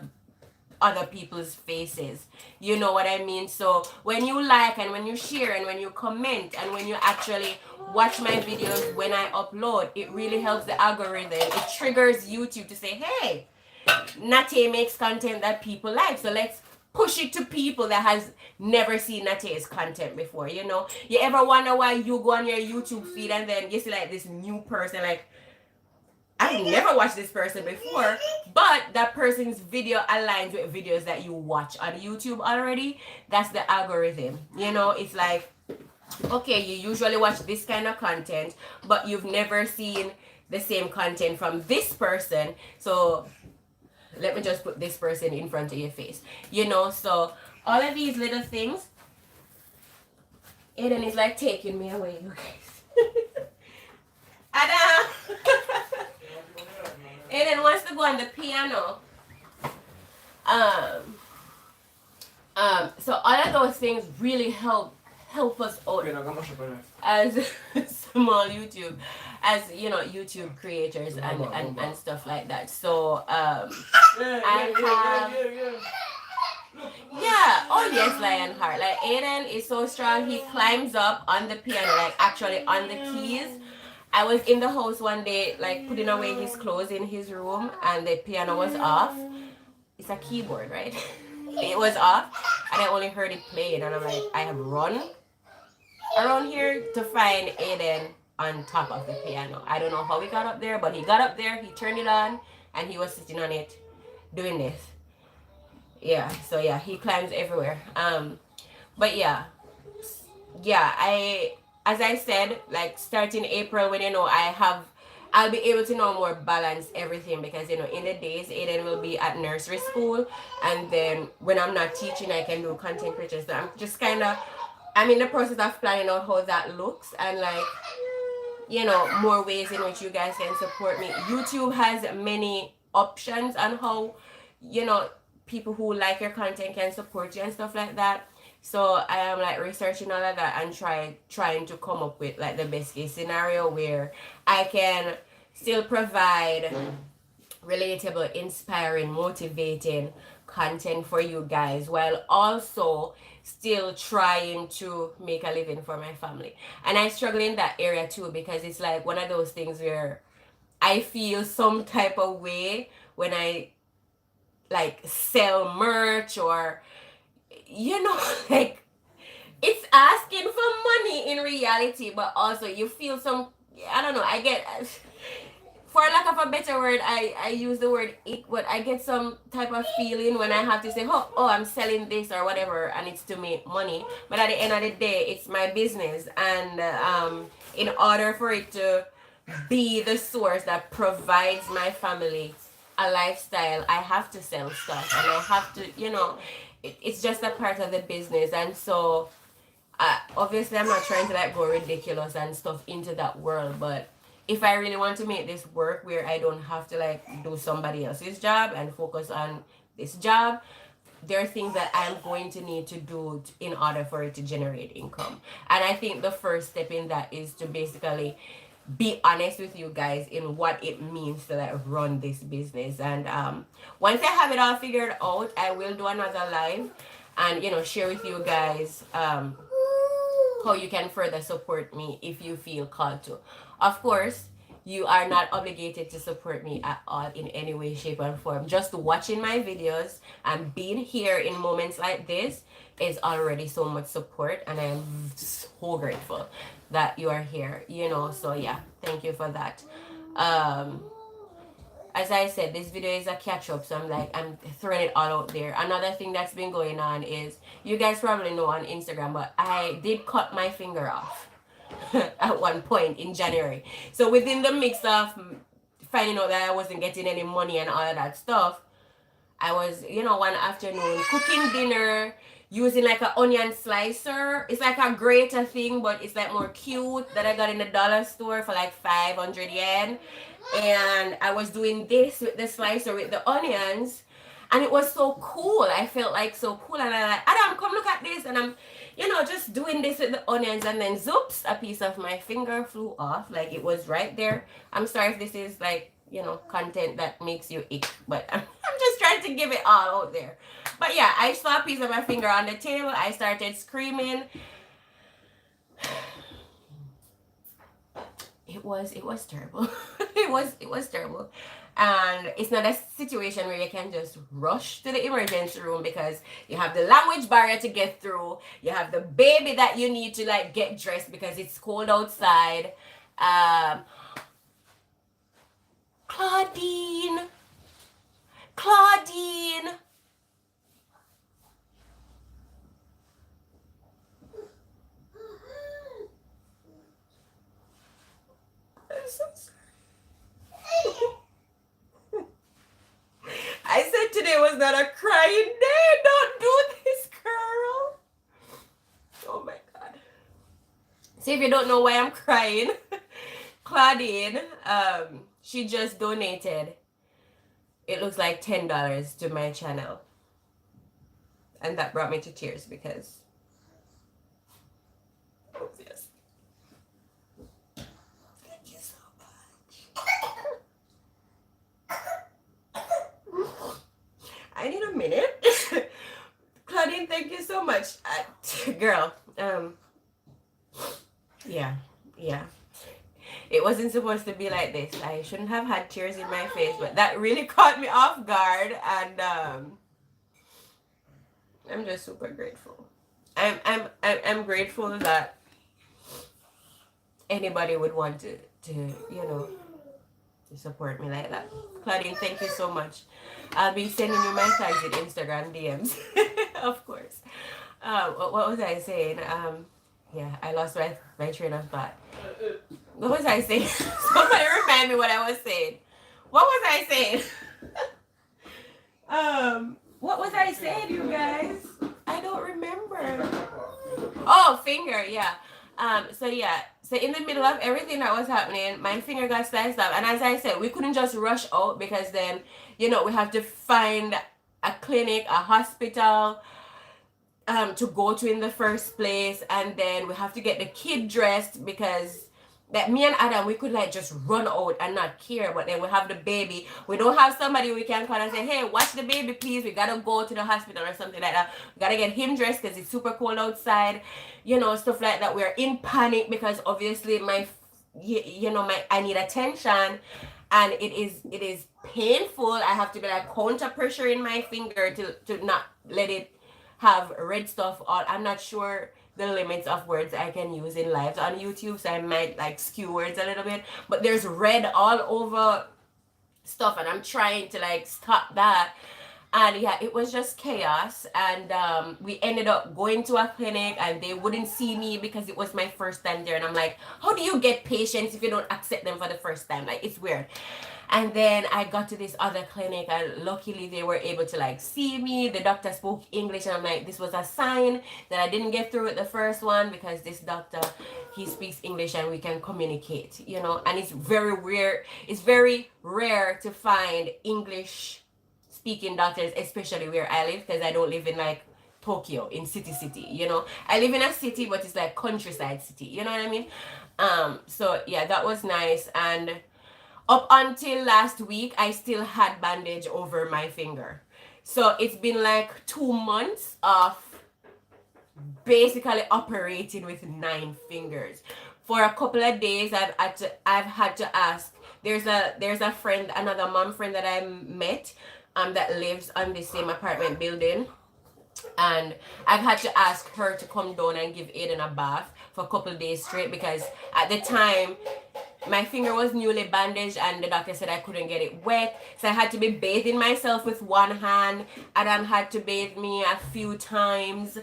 other people's faces. You know what I mean? So when you like and when you share and when you comment and when you actually watch my videos when I upload, it really helps the algorithm. It triggers YouTube to say, hey, Natay makes content that people like, so let's push it to people that has never seen Natay's content before. You know, you ever wonder why you go on your YouTube feed and then you see like this new person, like, I've never watched this person before, but that person's video aligns with videos that you watch on YouTube already. That's the algorithm. You know, it's like, okay, you usually watch this kind of content, but you've never seen the same content from this person. So let me just put this person in front of your face. You know, so all of these little things, Aiden is like taking me away, you guys. Adam! Aiden wants to go on the piano. So all of those things really help us out as small YouTube, as you know, YouTube creators and stuff like that. So I have oh yes, Lionheart. Like Aiden is so strong, he climbs up on the piano, like actually on the keys. I was in the house one day, like putting away his clothes in his room, and the piano was off. It's a keyboard, right? It was off, and I only heard it playing, and I'm like, I have run around here to find Aiden on top of the piano. I don't know how he got up there, but he got up there, he turned it on, and he was sitting on it doing this. Yeah, so yeah, he climbs everywhere. But yeah, as I said, like starting April, when you know I'll be able to know more balance everything, because you know in the days Aiden will be at nursery school, and then when I'm not teaching I can do content creation. So I'm in the process of planning out how that looks, and like, you know, more ways in which you guys can support me. YouTube has many options on how, you know, people who like your content can support you and stuff like that. So I am like researching all of that and trying to come up with like the best case scenario where I can still provide relatable, inspiring, motivating content for you guys while also still trying to make a living for my family. And I struggle in that area too because it's like one of those things where I feel some type of way when I like sell merch or, you know, like it's asking for money in reality, but also you feel some, I don't know, I get, for lack of a better word, I use the word ick, but I get some type of feeling when I have to say, oh, I'm selling this or whatever, and it's to make money. But at the end of the day, it's my business, and in order for it to be the source that provides my family a lifestyle, I have to sell stuff, and I have to, you know, it's just a part of the business. And so obviously I'm not trying to like go ridiculous and stuff into that world, but if I really want to make this work where I don't have to like do somebody else's job and focus on this job, there are things that I'm going to need to do in order for it to generate income. And I think the first step in that is to basically be honest with you guys in what it means to like run this business. And once I have it all figured out, I will do another live and, you know, share with you guys how you can further support me if you feel called to. Of course, you are not obligated to support me at all in any way, shape, or form. Just watching my videos and being here in moments like this is already so much support, and I am so grateful that you are here, you know. So yeah, thank you for that. As I said, this video is a catch up, so I'm throwing it all out there. Another thing that's been going on is, you guys probably know on Instagram, but I did cut my finger off at one point in January. So within the mix of finding out that I wasn't getting any money and all of that stuff, I was, you know, one afternoon cooking dinner using like an onion slicer. It's like a grater thing, but it's like more cute, that I got in the dollar store for like 500 yen. And I was doing this with the slicer with the onions, and it was so cool. I felt like so cool, and I'm like, Adam, come look at this. And I'm, you know, just doing this with the onions, and then zoops, a piece of my finger flew off. Like, it was right there. I'm sorry if this is like, you know, content that makes you ick, but I'm just trying to give it all out there. But yeah, I saw a piece of my finger on the table. I started screaming. It was terrible. it was terrible. And it's not a situation where you can just rush to the emergency room, because you have the language barrier to get through. You have the baby that you need to like get dressed because it's cold outside. Claudine. I'm so sorry. I said today was not a crying day. Don't do this, girl. Oh my God. See, if you don't know why I'm crying, Claudine, she just donated, it looks like $10 to my channel. And that brought me to tears because, oh yes. Thank you so much. I need a minute. Claudine, thank you so much. Girl, yeah. It wasn't supposed to be like this. I shouldn't have had tears in my face, but that really caught me off guard, and I'm just super grateful. I'm grateful that anybody would want to you know, to support me like that. Claudine, thank you so much. I'll be sending you my tags in Instagram DMs. Of course. What was I saying? Yeah, I lost my train of thought. What was I saying? Somebody remind me what I was saying. What was I saying? What was I saying, you guys? I don't remember. Oh, finger, yeah. So yeah, So in the middle of everything that was happening, my finger got sliced up. And as I said, we couldn't just rush out because then, you know, we have to find a clinic, a hospital, to go to in the first place, and then we have to get the kid dressed because that me and Adam, we could like just run out and not care, but then we have the baby. We don't have somebody we can call and say, hey, watch the baby please, we gotta go to the hospital or something like that. We gotta get him dressed because it's super cold outside, you know, stuff like that. We're in panic because obviously I need attention, and it is painful. I have to be like counter pressure in my finger to not let it have red stuff all. I'm not sure the limits of words I can use in lives on YouTube, so I might like skew words a little bit, but there's red all over stuff and I'm trying to like stop that. And yeah, it was just chaos. And we ended up going to a clinic and they wouldn't see me because it was my first time there. And I'm like, how do you get patients if you don't accept them for the first time? Like, it's weird. And then I got to this other clinic and luckily they were able to like see me. The doctor spoke English and I'm like, this was a sign that I didn't get through with the first one because this doctor, he speaks English and we can communicate, you know. And it's very rare. It's very rare to find English speaking doctors, especially where I live, because I don't live in like Tokyo, in city, you know. I live in a city, but it's like countryside city, you know what I mean? So yeah, that was nice. And up until last week, I still had bandage over my finger. So it's been like 2 months of basically operating with 9 fingers. For a couple of days, I've had to ask. There's a friend, another mom friend that I met, that lives on the same apartment building, and I've had to ask her to come down and give Aiden a bath for a couple of days straight because at the time my finger was newly bandaged and the doctor said I couldn't get it wet, so I had to be bathing myself with one hand. Adam had to bathe me a few times,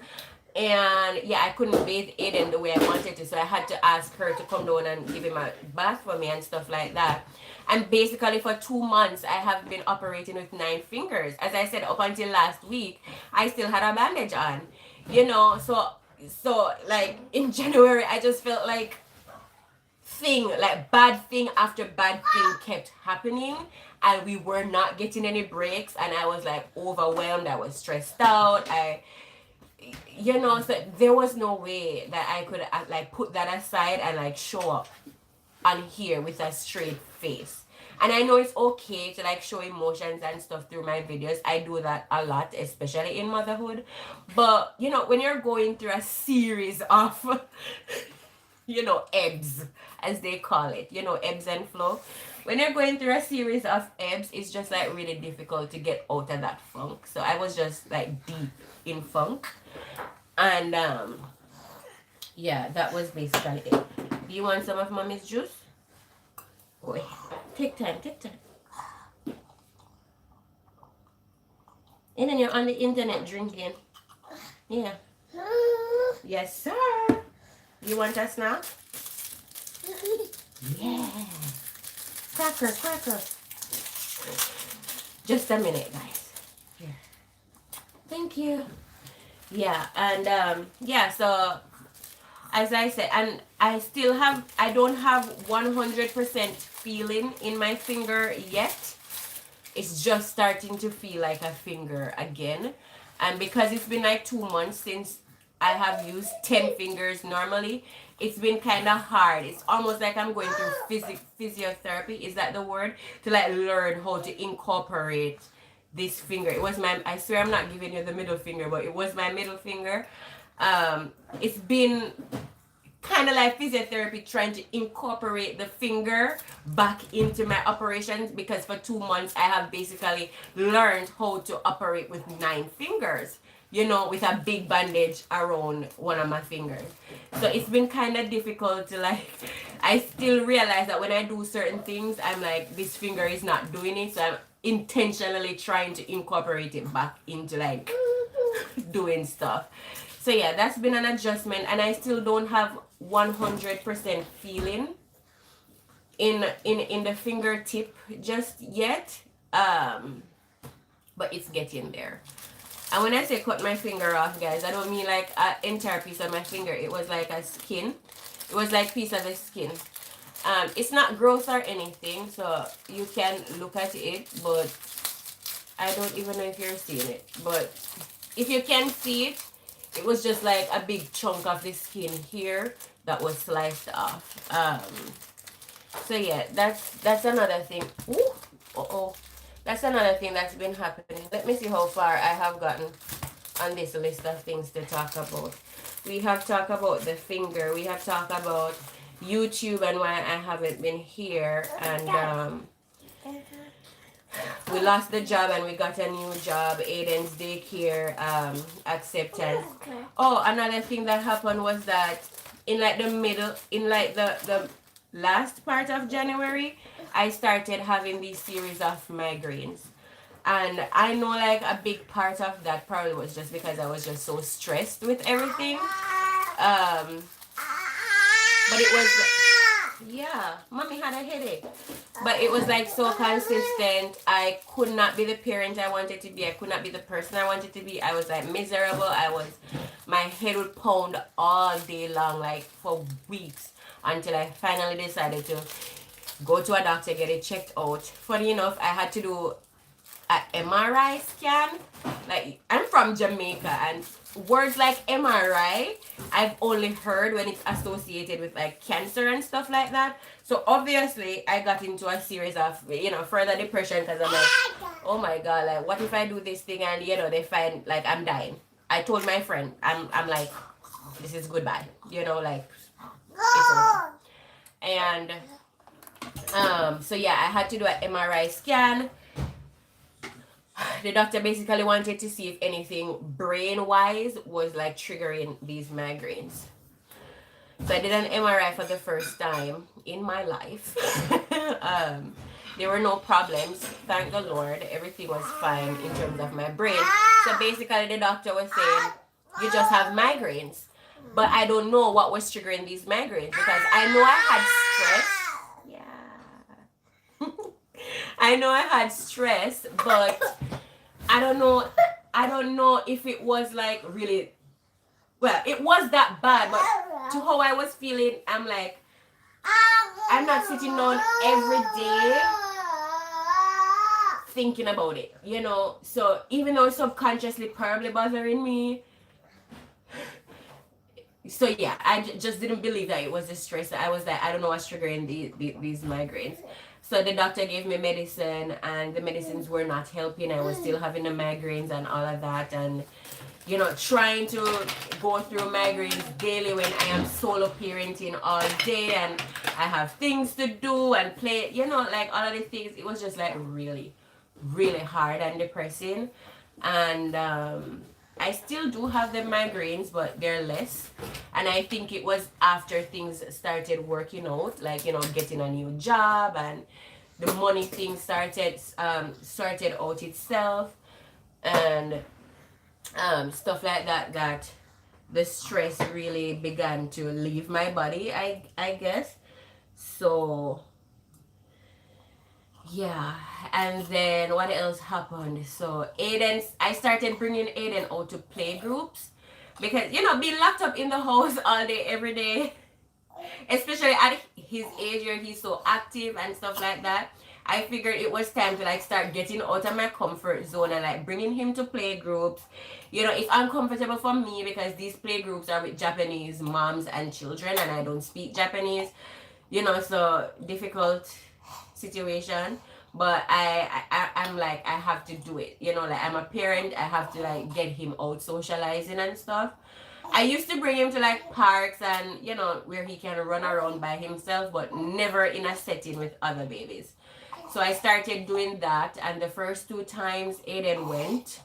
and yeah, I couldn't bathe Aiden the way I wanted to, so I had to ask her to come down and give him a bath for me and stuff like that. And basically for 2 months I have been operating with 9 fingers. As I said, up until last week I still had a bandage on, you know. So like in January I just felt like bad thing after bad thing kept happening and we were not getting any breaks, and I was like overwhelmed, I was stressed out, you know. So there was no way that I could like put that aside and like show up on here with a straight face. And I know it's okay to like show emotions and stuff through my videos. I do that a lot, especially in motherhood. But you know, when you're going through a series of you know, ebbs, as they call it, you know, ebbs and flow. When you're going through a series of ebbs, it's just like really difficult to get out of that funk. So I was just like deep in funk. And yeah, that was basically it. Do you want some of mommy's juice? Boy, take time. And then you're on the internet drinking. Yeah. Yes, sir. You want a snack? Yeah. Cracker. Just a minute, guys. Here. Thank you. Yeah, and yeah, so as I said, and I don't have 100% feeling in my finger yet. It's just starting to feel like a finger again. And because it's been like 2 months since I have used 10 fingers normally, it's been kind of hard. It's almost like I'm going through physiotherapy, is that the word? To like learn how to incorporate this finger. It was I swear I'm not giving you the middle finger, but it was my middle finger. It's been kind of like physiotherapy, trying to incorporate the finger back into my operations, because for 2 months I have basically learned how to operate with 9 fingers, you know, with a big bandage around one of my fingers. So it's been kind of difficult to like, I still realize that when I do certain things, I'm like, this finger is not doing it, so I'm intentionally trying to incorporate it back into like doing stuff. So yeah, that's been an adjustment, and I still don't have 100% feeling in the fingertip just yet, but it's getting there. And when I say cut my finger off, guys, I don't mean like an entire piece of my finger. It was like a skin. It was like piece of the skin. It's not gross or anything, so you can look at it, but I don't even know if you're seeing it. But if you can see it, it was just like a big chunk of the skin here that was sliced off. So yeah, that's another thing. Ooh, that's another thing that's been happening. Let me see how far I have gotten on this list of things to talk about. We have talked about the finger. We have talked about YouTube and why I haven't been here. And we lost the job and we got a new job. Aiden's daycare acceptance. Oh, another thing that happened was that in like the middle, in like the last part of January, I started having these series of migraines. And I know like a big part of that probably was just because I was just so stressed with everything. But it was, yeah, mommy had a headache. But it was like so consistent. I could not be the parent I wanted to be. I could not be the person I wanted to be. I was like miserable. My head would pound all day long, like for weeks, until I finally decided to go to a doctor, get it checked out. Funny enough, I had to do an MRI scan. Like, I'm from Jamaica, and words like MRI I've only heard when it's associated with like cancer and stuff like that. So obviously I got into a series of further depression, because I'm like, oh my god, like what if I do this thing and they find like I'm dying. I told my friend, I'm like, this is goodbye, like it's over. And so yeah, I had to do an MRI scan. The doctor basically wanted to see if anything brain-wise was like triggering these migraines. So I did an MRI for the first time in my life. There were no problems, thank the Lord. Everything was fine in terms of my brain. So basically the doctor was saying, you just have migraines. But I don't know what was triggering these migraines, because I know I had stress. Yeah. I know I had stress, but I don't know if it was like really, well, it was that bad, but to how I was feeling, I'm like, I'm not sitting down every day thinking about it, so even though it's subconsciously probably bothering me, so yeah, I just didn't believe that it was the stress. I was like, I don't know what's triggering these migraines. So the doctor gave me medicine, and the medicines were not helping. I was still having the migraines and all of that, and trying to go through migraines daily when I am solo parenting all day and I have things to do and play, like all of the things. It was just like really, really hard and depressing. And I still do have the migraines, but they're less. And I think it was after things started working out, like, getting a new job and the money thing started out itself, and stuff like that, that the stress really began to leave my body, I guess. So yeah, and then what else happened? So I started bringing Aiden out to play groups, because being locked up in the house all day every day, especially at his age where he's so active and stuff like that, I figured it was time to like start getting out of my comfort zone and like bringing him to play groups. It's uncomfortable for me because these play groups are with Japanese moms and children, and I don't speak Japanese, so difficult situation. But I'm like, I have to do it, like I'm a parent, I have to like get him out socializing and stuff. I used to bring him to like parks and where he can run around by himself, but never in a setting with other babies. So I started doing that, and the first 2 times Aiden went,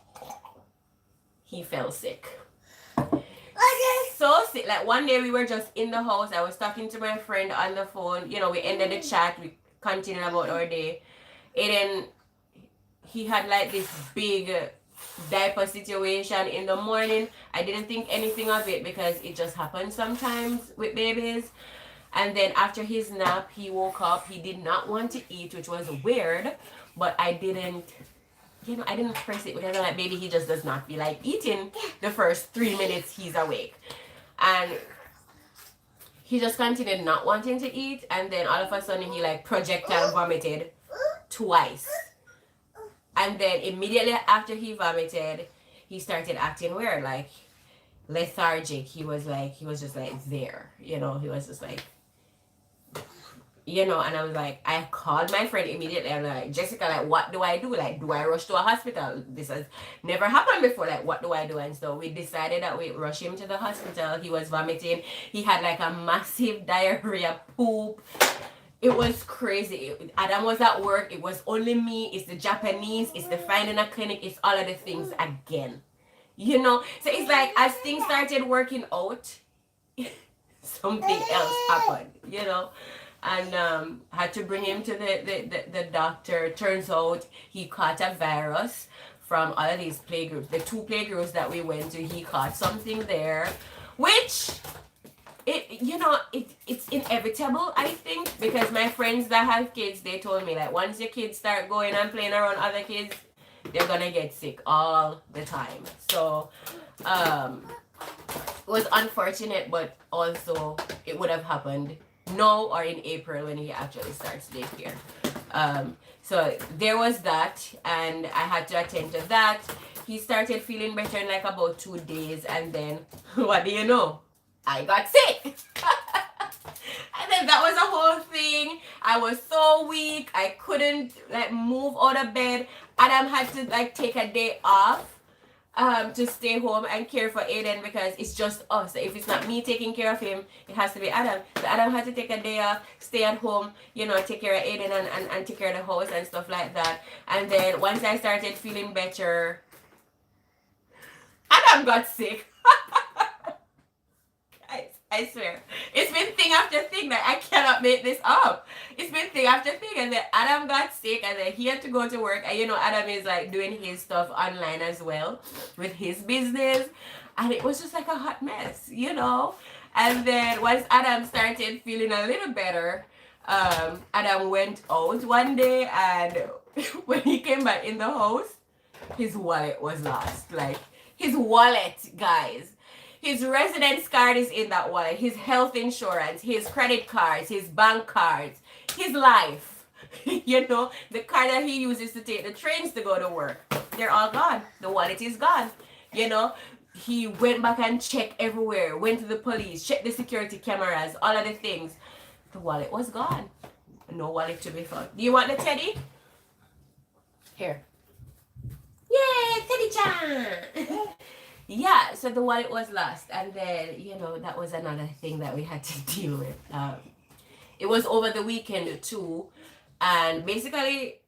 he fell sick. So sick. Like one day we were just in the house, I was talking to my friend on the phone, we ended the chat, we continued about our day. Aiden, he had like this big diaper situation in the morning. I didn't think anything of it because it just happens sometimes with babies. And then after his nap, he woke up. He did not want to eat, which was weird, but I didn't press it, because I'm like, baby, he just does not feel like eating the first 3 minutes he's awake. And he just continued not wanting to eat, and then all of a sudden he like projectile vomited twice. And then immediately after he vomited, he started acting weird, like lethargic. He was just like there, you know, he was just like, you know, and I was like, I called my friend immediately. I'm like, Jessica, like, what do I do? Like, do I rush to a hospital? This has never happened before. Like, what do I do? And so we decided that we rush him to the hospital. He was vomiting. He had like a massive diarrhea, poop. It was crazy. Adam was at work. It was only me. It's the Japanese. It's the finding a clinic. It's all of the things again. You know? So it's like, as things started working out, something else happened, you know? And had to bring him to the doctor. Turns out he caught a virus from all of these playgroups. The 2 playgroups that we went to, he caught something there, which it's inevitable, I think, because my friends that have kids, they told me like once your kids start going and playing around other kids, they're gonna get sick all the time. So it was unfortunate, but also it would have happened now or in April when he actually starts daycare. So there was that, and I had to attend to that. He started feeling better in like about 2 days, and then what do you know? I got sick. And then that was a whole thing. I was so weak. I couldn't like move out of bed. Adam had to like take a day off to stay home and care for Aiden, because it's just us. If it's not me taking care of him, it has to be Adam. So Adam had to take a day off, stay at home, you know, take care of Aiden and take care of the house and stuff like that. And then once I started feeling better, Adam got sick. I swear. It's been thing after thing that I cannot make this up. It's been thing after thing, and then Adam got sick, and then he had to go to work. And you know, Adam is like doing his stuff online as well with his business. And it was just like a hot mess, you know. And then once Adam started feeling a little better, Adam went out one day, and when he came back in the house, his wallet was lost. Like, his wallet, guys. His residence card is in that wallet. His health insurance, his credit cards, his bank cards, his life. You know, the card that he uses to take the trains to go to work. They're all gone. The wallet is gone. You know, he went back and checked everywhere. Went to the police, checked the security cameras, all of the things. The wallet was gone. No wallet to be found. Do you want the teddy? Here. Yay, Teddy-chan! Yeah, so the wallet was lost, and then, you know, that was another thing that we had to deal with. It was over the weekend too, and basically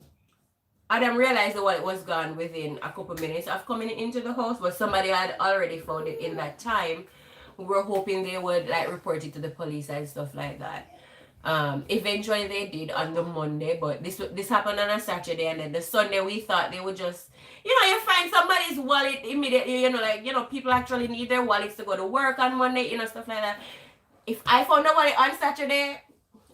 Adam realized the wallet was gone within a couple minutes of coming into the house, but somebody had already found it in that time. We were hoping they would like report it to the police and stuff like that. Eventually they did on the Monday, but this happened on a Saturday, and then the Sunday we thought they would just, you know, you find somebody's wallet immediately, you know, like, you know, people actually need their wallets to go to work on Monday, you know, stuff like that. If I found a wallet on Saturday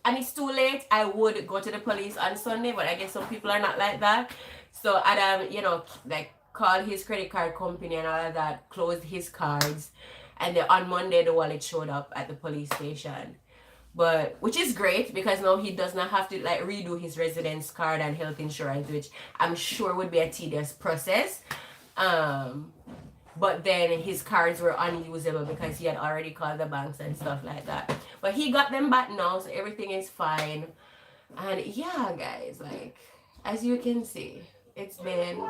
and it's too late, I would go to the police on Sunday, but I guess some people are not like that. So Adam, you know, like called his credit card company and all of that, closed his cards, and then on Monday the wallet showed up at the police station. But which is great, because now he does not have to like redo his residence card and health insurance, which I'm sure would be a tedious process. But then his cards were unusable because he had already called the banks and stuff like that. But he got them back now, so everything is fine. And yeah, guys, like as you can see, it's been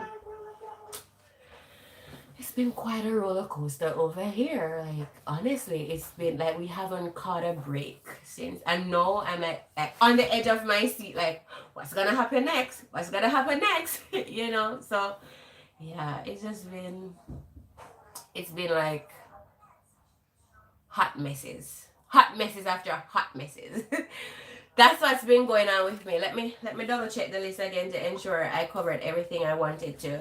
quite a roller coaster over here. Like, honestly, it's been like we haven't caught a break since. And now I'm like on the edge of my seat, like, what's gonna happen next? What's gonna happen next? You know? So, yeah, it's been like hot messes. Hot messes after hot messes. That's what's been going on with me. Let me double check the list again to ensure I covered everything I wanted to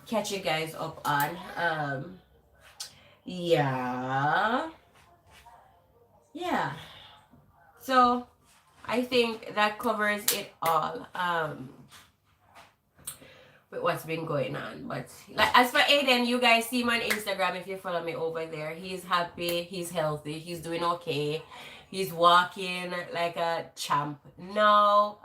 catch you guys up on. Yeah, so I think that covers it all. with what's been going on. But like as for Aiden, you guys see him on Instagram if you follow me over there. He's happy, he's healthy, he's doing okay. He's walking like a champ. Now,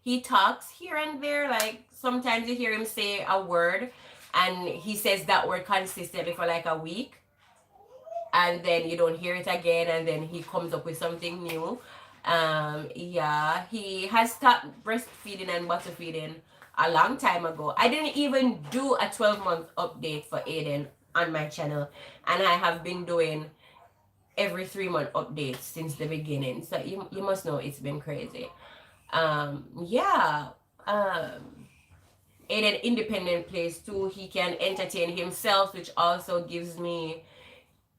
he talks here and there. Like sometimes you hear him say a word and he says that word consistently for like a week. And then you don't hear it again, and then he comes up with something new. Yeah, he has stopped breastfeeding and bottle feeding a long time ago. I didn't even do a 12-month update for Aiden on my channel, and I have been doing every 3-month updates since the beginning. So you must know it's been crazy. Yeah. Aiden independent plays too. He can entertain himself, which also gives me,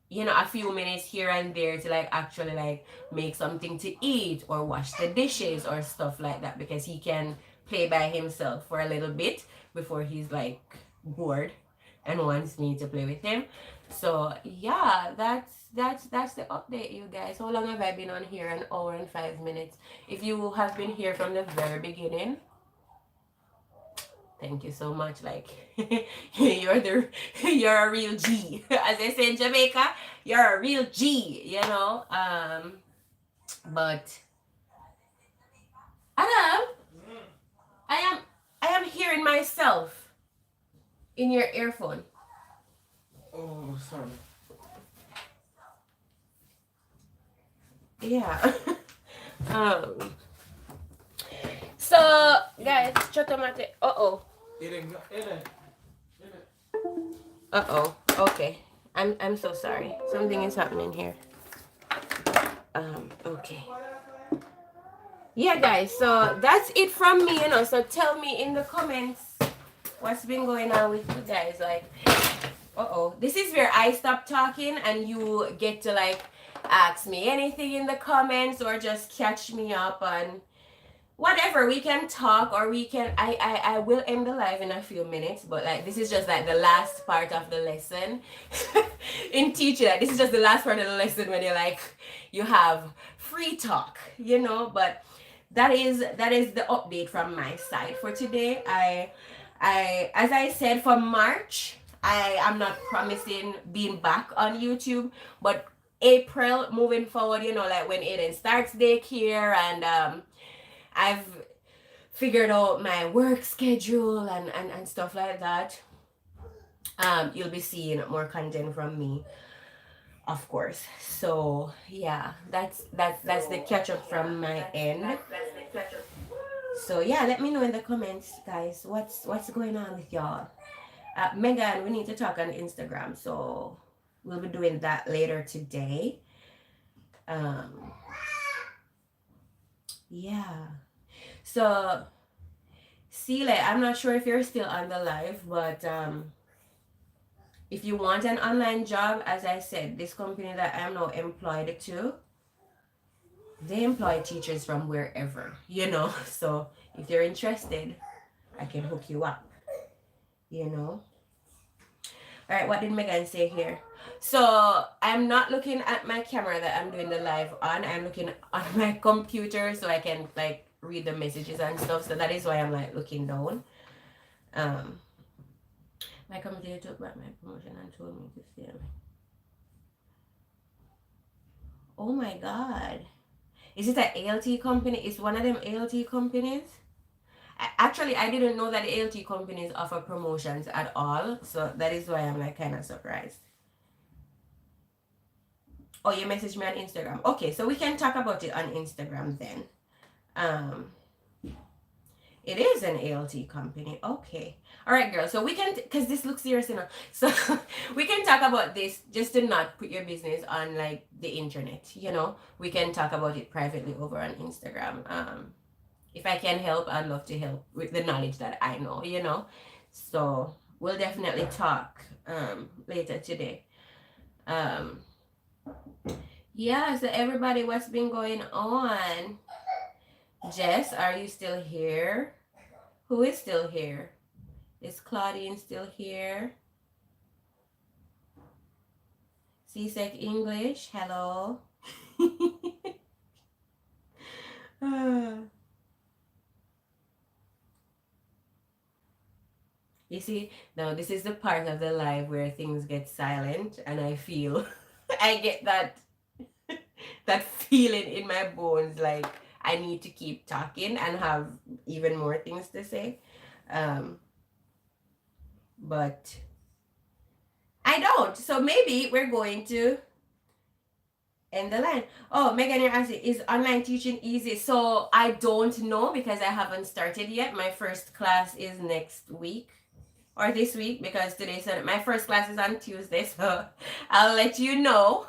you know, a few minutes here and there to like actually like make something to eat or wash the dishes or stuff like that, because he can play by himself for a little bit before he's like bored and wants me to play with him. So yeah, that's the update, you guys. How long have I been on here? An hour and 5 minutes. If you have been here from the very beginning, thank you so much. Like you're a real G. As they say in Jamaica, you're a real G, you know. But Adam, I am hearing myself in your earphone. Oh, sorry. Yeah. So guys, chotomate. Uh-oh. Uh-oh. Okay. I'm so sorry. Something is happening here. Okay. Yeah, guys, so that's it from me, you know. So tell me in the comments what's been going on with you guys. Like, uh-oh. This is where I stop talking and you get to like ask me anything in the comments or just catch me up on whatever. We can talk, or we can I will end the live in a few minutes, but like this is just like the last part of the lesson in teaching. Like this is just the last part of the lesson when you're like you have free talk, you know. But that is the update from my side for today. I as I said, for March I am not promising being back on YouTube, but April moving forward, you know, like when Aiden starts daycare and I've figured out my work schedule and stuff like that, you'll be seeing more content from me, of course. So yeah, that's the catch up from my end. So yeah, let me know in the comments, guys, what's going on with y'all. Megan, we need to talk on Instagram, so we'll be doing that later today. Yeah. So, Sile, I'm not sure if you're still on the live, but if you want an online job, as I said, this company that I'm now employed to, they employ teachers from wherever, you know. So if you're interested, I can hook you up, you know. All right, what did Megan say here? So I'm not looking at my camera that I'm doing the live on. I'm looking on my computer so I can like read the messages and stuff. So that is why I'm like looking down. My company took back my promotion and told me to stay. Oh my God. Is it an ALT company? It's one of them ALT companies? Actually, I didn't know that ALT companies offer promotions at all. So that is why I'm like kind of surprised. Oh, you messaged me on Instagram. Okay, so we can talk about it on Instagram then. It is an ALT company. Okay. All right, girl. So we can, because this looks serious enough. So we can talk about this just to not put your business on like the internet, you know. We can talk about it privately over on Instagram. If I can help, I'd love to help with the knowledge that I know, you know. So we'll definitely talk later today. Yeah, so everybody, what's been going on? Jess, are you still here? Who is still here? Is Claudine still here? CSEC English, hello. You see, now this is the part of the live where things get silent and I feel I get that feeling in my bones like I need to keep talking and have even more things to say. Um, but I don't. So maybe we're going to end the line. Oh, Megan, you're asking, is online teaching easy? So I don't know because I haven't started yet. My first class is next week or this week because today said my first class is on Tuesday. So I'll let you know.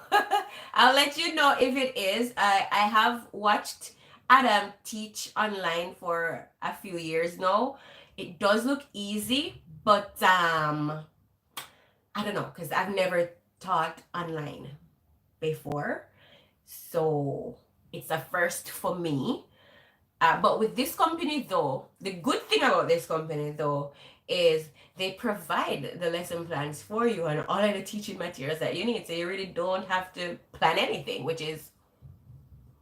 I'll let you know if it is. I have watched Adam teach online for a few years now. It does look easy, but I don't know because I've never taught online before. So it's a first for me. But with this company though, the good thing about this company though is they provide the lesson plans for you and all of the teaching materials that you need. So you really don't have to plan anything, which is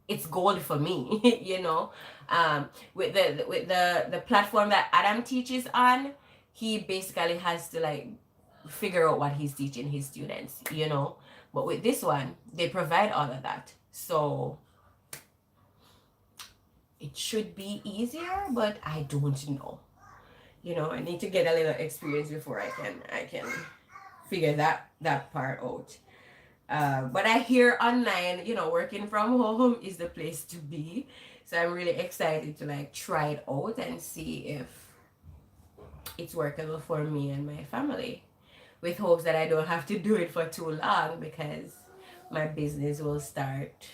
it's gold for me, you know. With the platform that Adam teaches on, he basically has to like figure out what he's teaching his students, you know. But with this one, they provide all of that. So it should be easier, but I don't know. You know, I need to get a little experience before I can figure that part out. But I hear online, you know, working from home is the place to be. So I'm really excited to like try it out and see if it's workable for me and my family. With hopes that I don't have to do it for too long because my business will start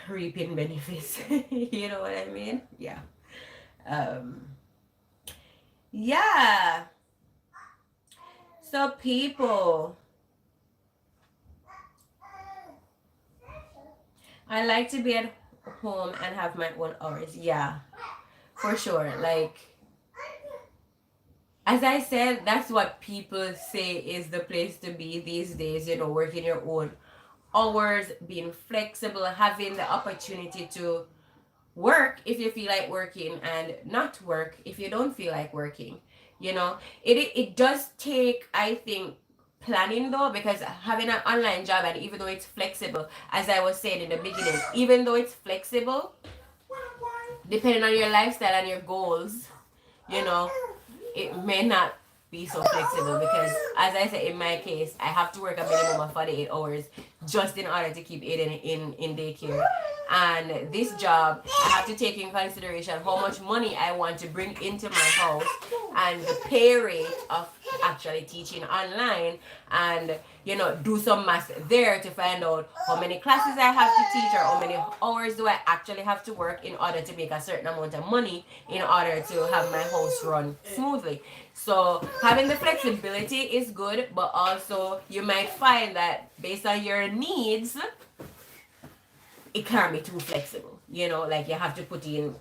reaping benefits. You know what I mean? Yeah. Yeah. So people, I like to be at home and have my own hours. Yeah, for sure. Like as I said, that's what people say is the place to be these days, you know, working your own hours, being flexible, having the opportunity to work if you feel like working and not work if you don't feel like working. You know, it does take, I think, planning though, because having an online job, and even though it's flexible, as I was saying in the beginning, even though it's flexible, depending on your lifestyle and your goals, you know, it may not be so flexible because as I said in my case, I have to work a minimum of 48 hours just in order to keep Aiden in daycare. And this job, I have to take in consideration how much money I want to bring into my house and the pay rate of actually teaching online, and you know, do some math there to find out how many classes I have to teach or how many hours do I actually have to work in order to make a certain amount of money in order to have my house run smoothly. So having the flexibility is good, but also you might find that based on your needs, it can't be too flexible. You know, like you have to put in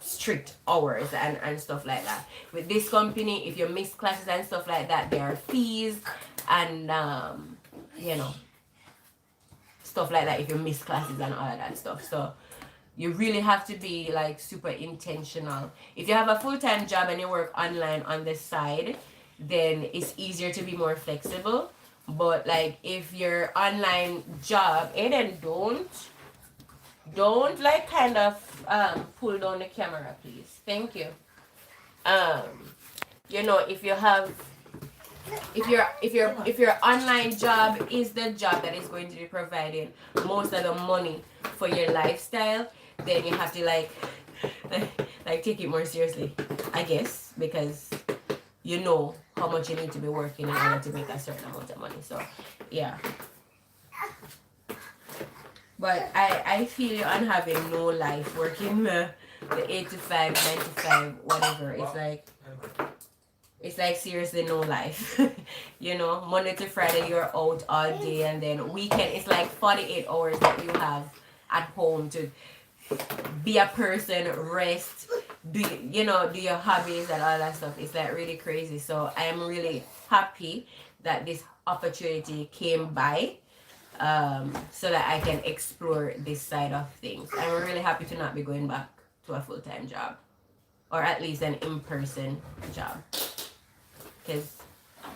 strict hours and stuff like that. With this company, if you miss classes and stuff like that, there are fees and you know, stuff like that if you miss classes and all of that stuff. So you really have to be like super intentional. If you have a full-time job and you work online on the side, then it's easier to be more flexible. But like if your online job, Aiden, don't like kind of pull down the camera, please. Thank you. You know, if you have, if your online job is the job that is going to be providing most of the money for your lifestyle, then you have to like take it more seriously, I guess, because you know how much you need to be working in order to make a certain amount of money. So yeah. But I feel you on having no life, working the 8 to 5, 9 to 5, whatever. It's like seriously no life. You know, Monday to Friday you're out all day, and then weekend it's like 48 hours that you have at home to be a person, rest, do your hobbies and all that stuff. It's like really crazy. So I am really happy that this opportunity came by. So that I can explore this side of things. I'm really happy to not be going back to a full-time job, or at least an in-person job. because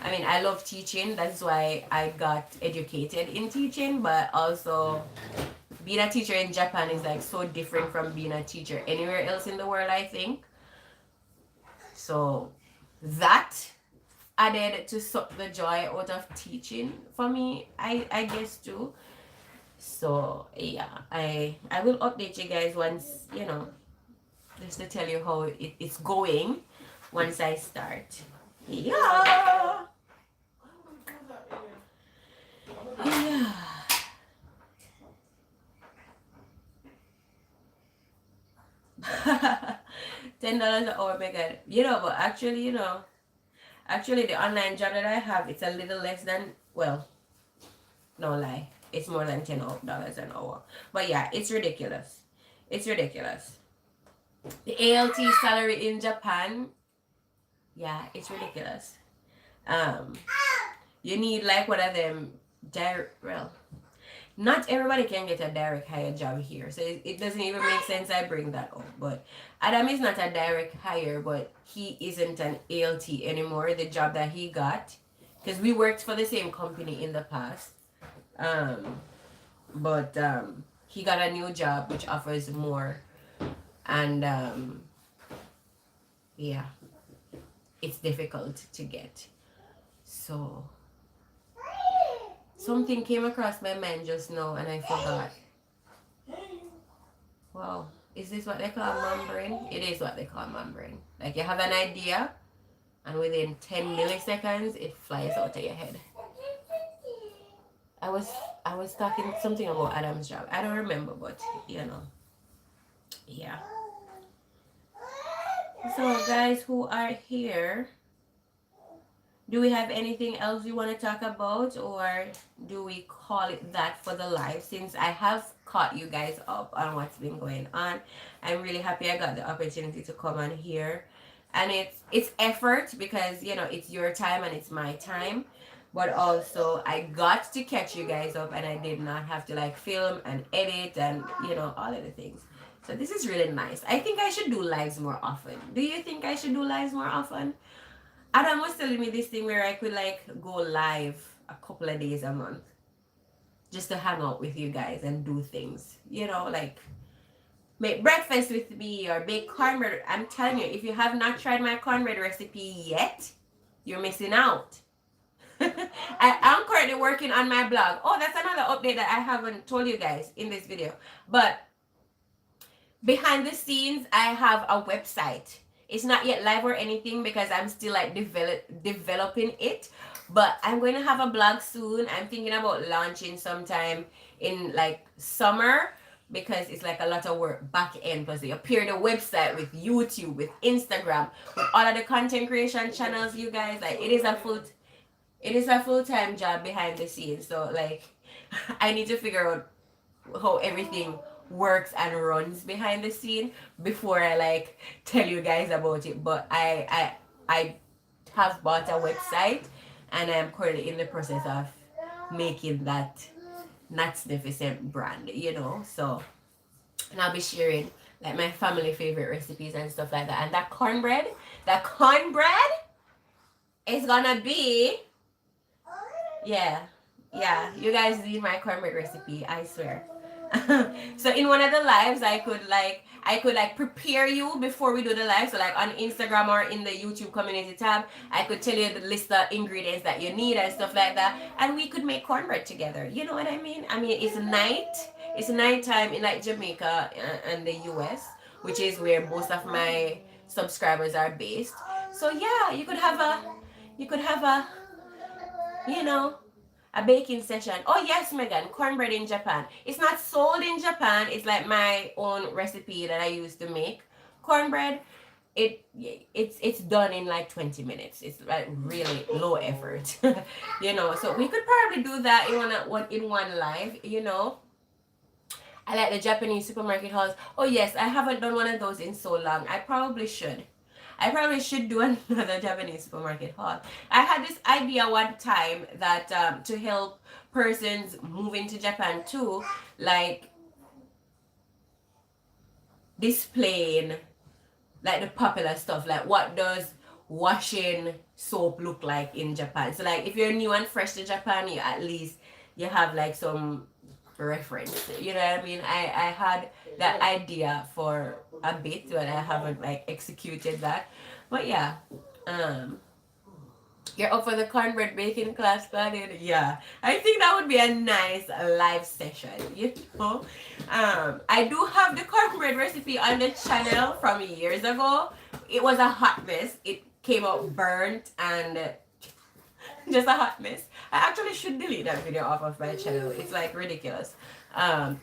I mean, I love teaching. That's why I got educated in teaching, but also being a teacher in Japan is like so different from being a teacher anywhere else in the world, I think. So that added to suck the joy out of teaching for me, I guess too. So yeah, I will update you guys once, you know, just to tell you how it's going once I start. Yeah. Yeah. $10 an hour, my God. You know, but actually, you know, actually the online job that I have, it's a little less than, well, no lie, it's more than $10 an hour. But yeah, it's ridiculous. It's ridiculous. The ALT salary in Japan, yeah, it's ridiculous. Um, you need like one of them direct, well, not everybody can get a direct hire job here, so it doesn't even make sense I bring that up. But Adam is not a direct hire, but he isn't an ALT anymore. The job that he got, because we worked for the same company in the past, but he got a new job which offers more, and yeah, it's difficult to get. So something came across my mind just now and I forgot. Wow, is this what they call mumbling? It is what they call mumbling. Like you have an idea and within 10 milliseconds it flies out of your head. I was talking something about Adam's job. I don't remember, but you know. Yeah. So guys who are here, do we have anything else we want to talk about, or do we call it that for the live? Since I have caught you guys up on what's been going on, I'm really happy I got the opportunity to come on here. And it's effort because, you know, it's your time and it's my time. But also I got to catch you guys up and I did not have to like film and edit and, you know, all of the things. So this is really nice. I think I should do lives more often. Do you think I should do lives more often? Adam was telling me this thing where I could like go live a couple of days a month just to hang out with you guys and do things, you know, like make breakfast with me or bake cornbread. I'm telling you, if you have not tried my cornbread recipe yet, you're missing out. I'm currently working on my blog. Oh, that's another update that I haven't told you guys in this video. But behind the scenes, I have a website. It's not yet live or anything because I'm still like developing it, but I'm going to have a blog soon. I'm thinking about launching sometime in like summer because it's like a lot of work back end, plus they appear the website with YouTube, with Instagram, with all of the content creation channels, you guys. Like it is a full-time job behind the scenes. So like I need to figure out how everything works and runs behind the scene before I like tell you guys about it. But I have bought a website and I'm currently in the process of making that NATZNIFICENT brand, you know. So and I'll be sharing like my family favorite recipes and stuff like that. And that cornbread is gonna be, yeah, you guys need my cornbread recipe, I swear. So in one of the lives I could like prepare you before we do the live. So like on Instagram or in the YouTube community tab, I could tell you the list of ingredients that you need and stuff like that, and we could make cornbread together. You know what I mean? I mean, it's nighttime in like Jamaica and the US, which is where most of my subscribers are based. So yeah, you could have a you know, a baking session. Oh yes, Megan, cornbread in Japan. It's not sold in Japan. It's like my own recipe that I used to make cornbread. It's done in like 20 minutes. It's like really low effort. You know, so we could probably do that in one live, you know. I like the Japanese supermarket hauls. Oh yes, I haven't done one of those in so long. I probably should do another Japanese supermarket haul. I had this idea one time that to help persons moving to Japan too, like displaying like the popular stuff, like what does washing soap look like in Japan. So like if you're new and fresh to Japan, you at least you have like some reference. You know what I mean? I had that idea for a bit, but I haven't like executed that. But yeah, you're up for the cornbread baking class, Claudine? Yeah, I think that would be a nice live session, you know. I do have the cornbread recipe on the channel from years ago. It was a hot mess. It came out burnt and just a hot mess. I actually should delete that video off of my channel. It's like ridiculous.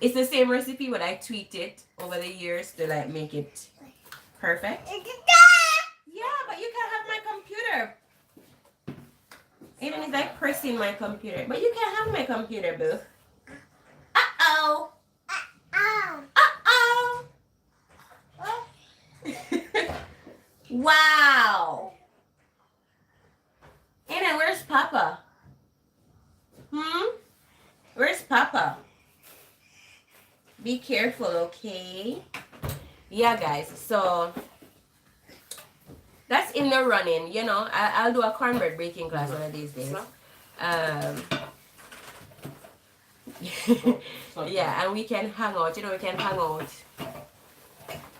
It's the same recipe, but I tweaked it over the years to like make it perfect. Yeah, but you can't have my computer. Even it's like pressing my computer. But you can't have my computer, boo. Uh-oh. Uh-oh. Uh-oh. Wow. Aiden, where's Papa? Where's Papa? Be careful, okay? Yeah, guys. So that's in the running, you know. I'll do a cornbread baking class one of these days. Yeah, and we can hang out. You know, we can hang out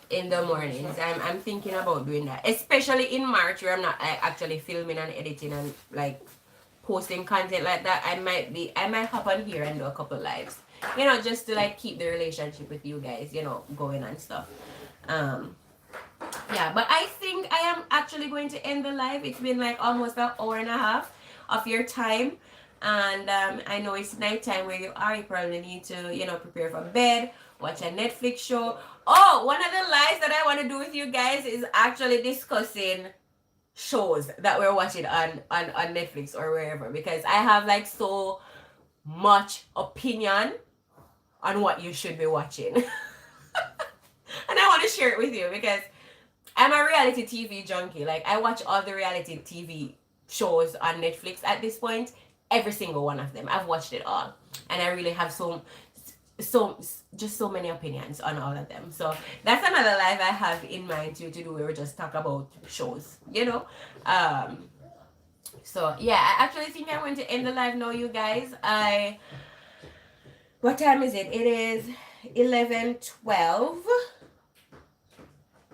in the mornings. I'm thinking about doing that, especially in March where I'm not like actually filming and editing and like posting content like that. I might hop on here and do a couple lives, you know, just to like keep the relationship with you guys, you know, going and stuff. Yeah, but I think I am actually going to end the live. It's been like almost an hour and a half of your time, and I know it's nighttime where you are. You probably need to, you know, prepare for bed, watch a Netflix show. Oh, one of the lives that I want to do with you guys is actually discussing shows that we're watching on Netflix or wherever, because I have like so much opinion on what you should be watching. And I want to share it with you because I'm a reality TV junkie. Like, I watch all the reality TV shows on Netflix at this point. Every single one of them. I've watched it all. And I really have just so many opinions on all of them. So that's another live I have in mind to do where we just talk about shows, you know. So yeah, I actually think I'm going to end the live now, you guys. What time is it? It is 11:12.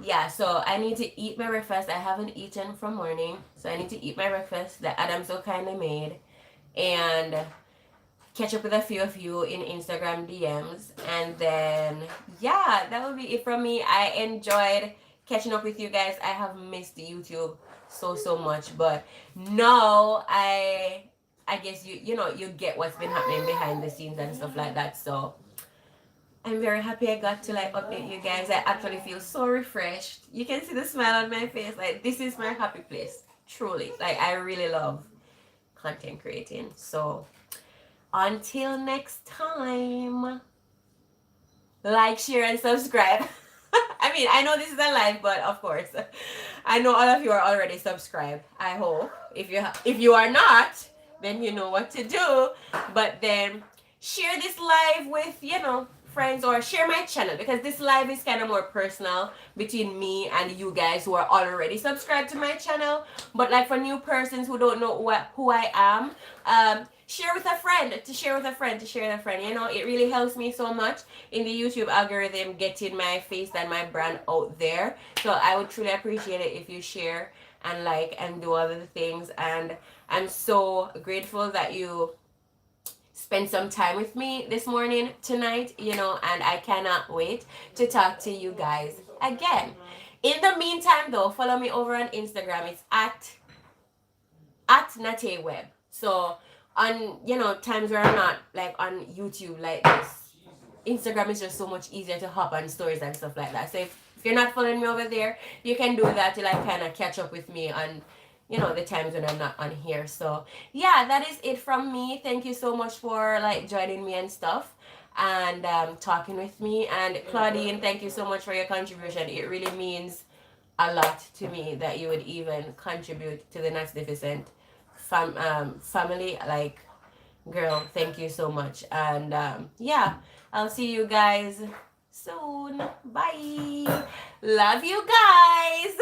Yeah, so I need to eat my breakfast. I haven't eaten from morning, so I need to eat my breakfast that Adam so kindly made, and catch up with a few of you in Instagram DMs, and then yeah, that will be it from me. I enjoyed catching up with you guys. I have missed YouTube so much, but now I guess you know, you get what's been happening behind the scenes and stuff like that. So I'm very happy I got to like update you guys. I actually feel so refreshed. You can see the smile on my face. Like, this is my happy place. Truly. Like, I really love content creating. So until next time, like, share, and subscribe. I mean, I know this is a live, but of course, I know all of you are already subscribed. I hope. If you are not, then you know what to do. But then share this live with, you know, friends, or share my channel, because this live is kind of more personal between me and you guys who are already subscribed to my channel. But like for new persons who don't know who I am, share with a friend, you know. It really helps me so much in the YouTube algorithm, getting my face and my brand out there. So I would truly appreciate it if you share and like and do all of the things. And I'm so grateful that you spend some time with me this morning, tonight, you know, and I cannot wait to talk to you guys again. In the meantime though, follow me over on Instagram. It's at Natay Webb. So on, you know, times where I'm not like on YouTube like this, Instagram is just so much easier to hop on stories and stuff like that. So if you're not following me over there, you can do that to like kind of catch up with me on, you know, the times when I'm not on here. So yeah, that is it from me. Thank you so much for like joining me and stuff, and talking with me. And Claudine, thank you so much for your contribution. It really means a lot to me that you would even contribute to the NATZNIFICENT family. Like, girl, thank you so much. And yeah, I'll see you guys soon. Bye. Love you guys.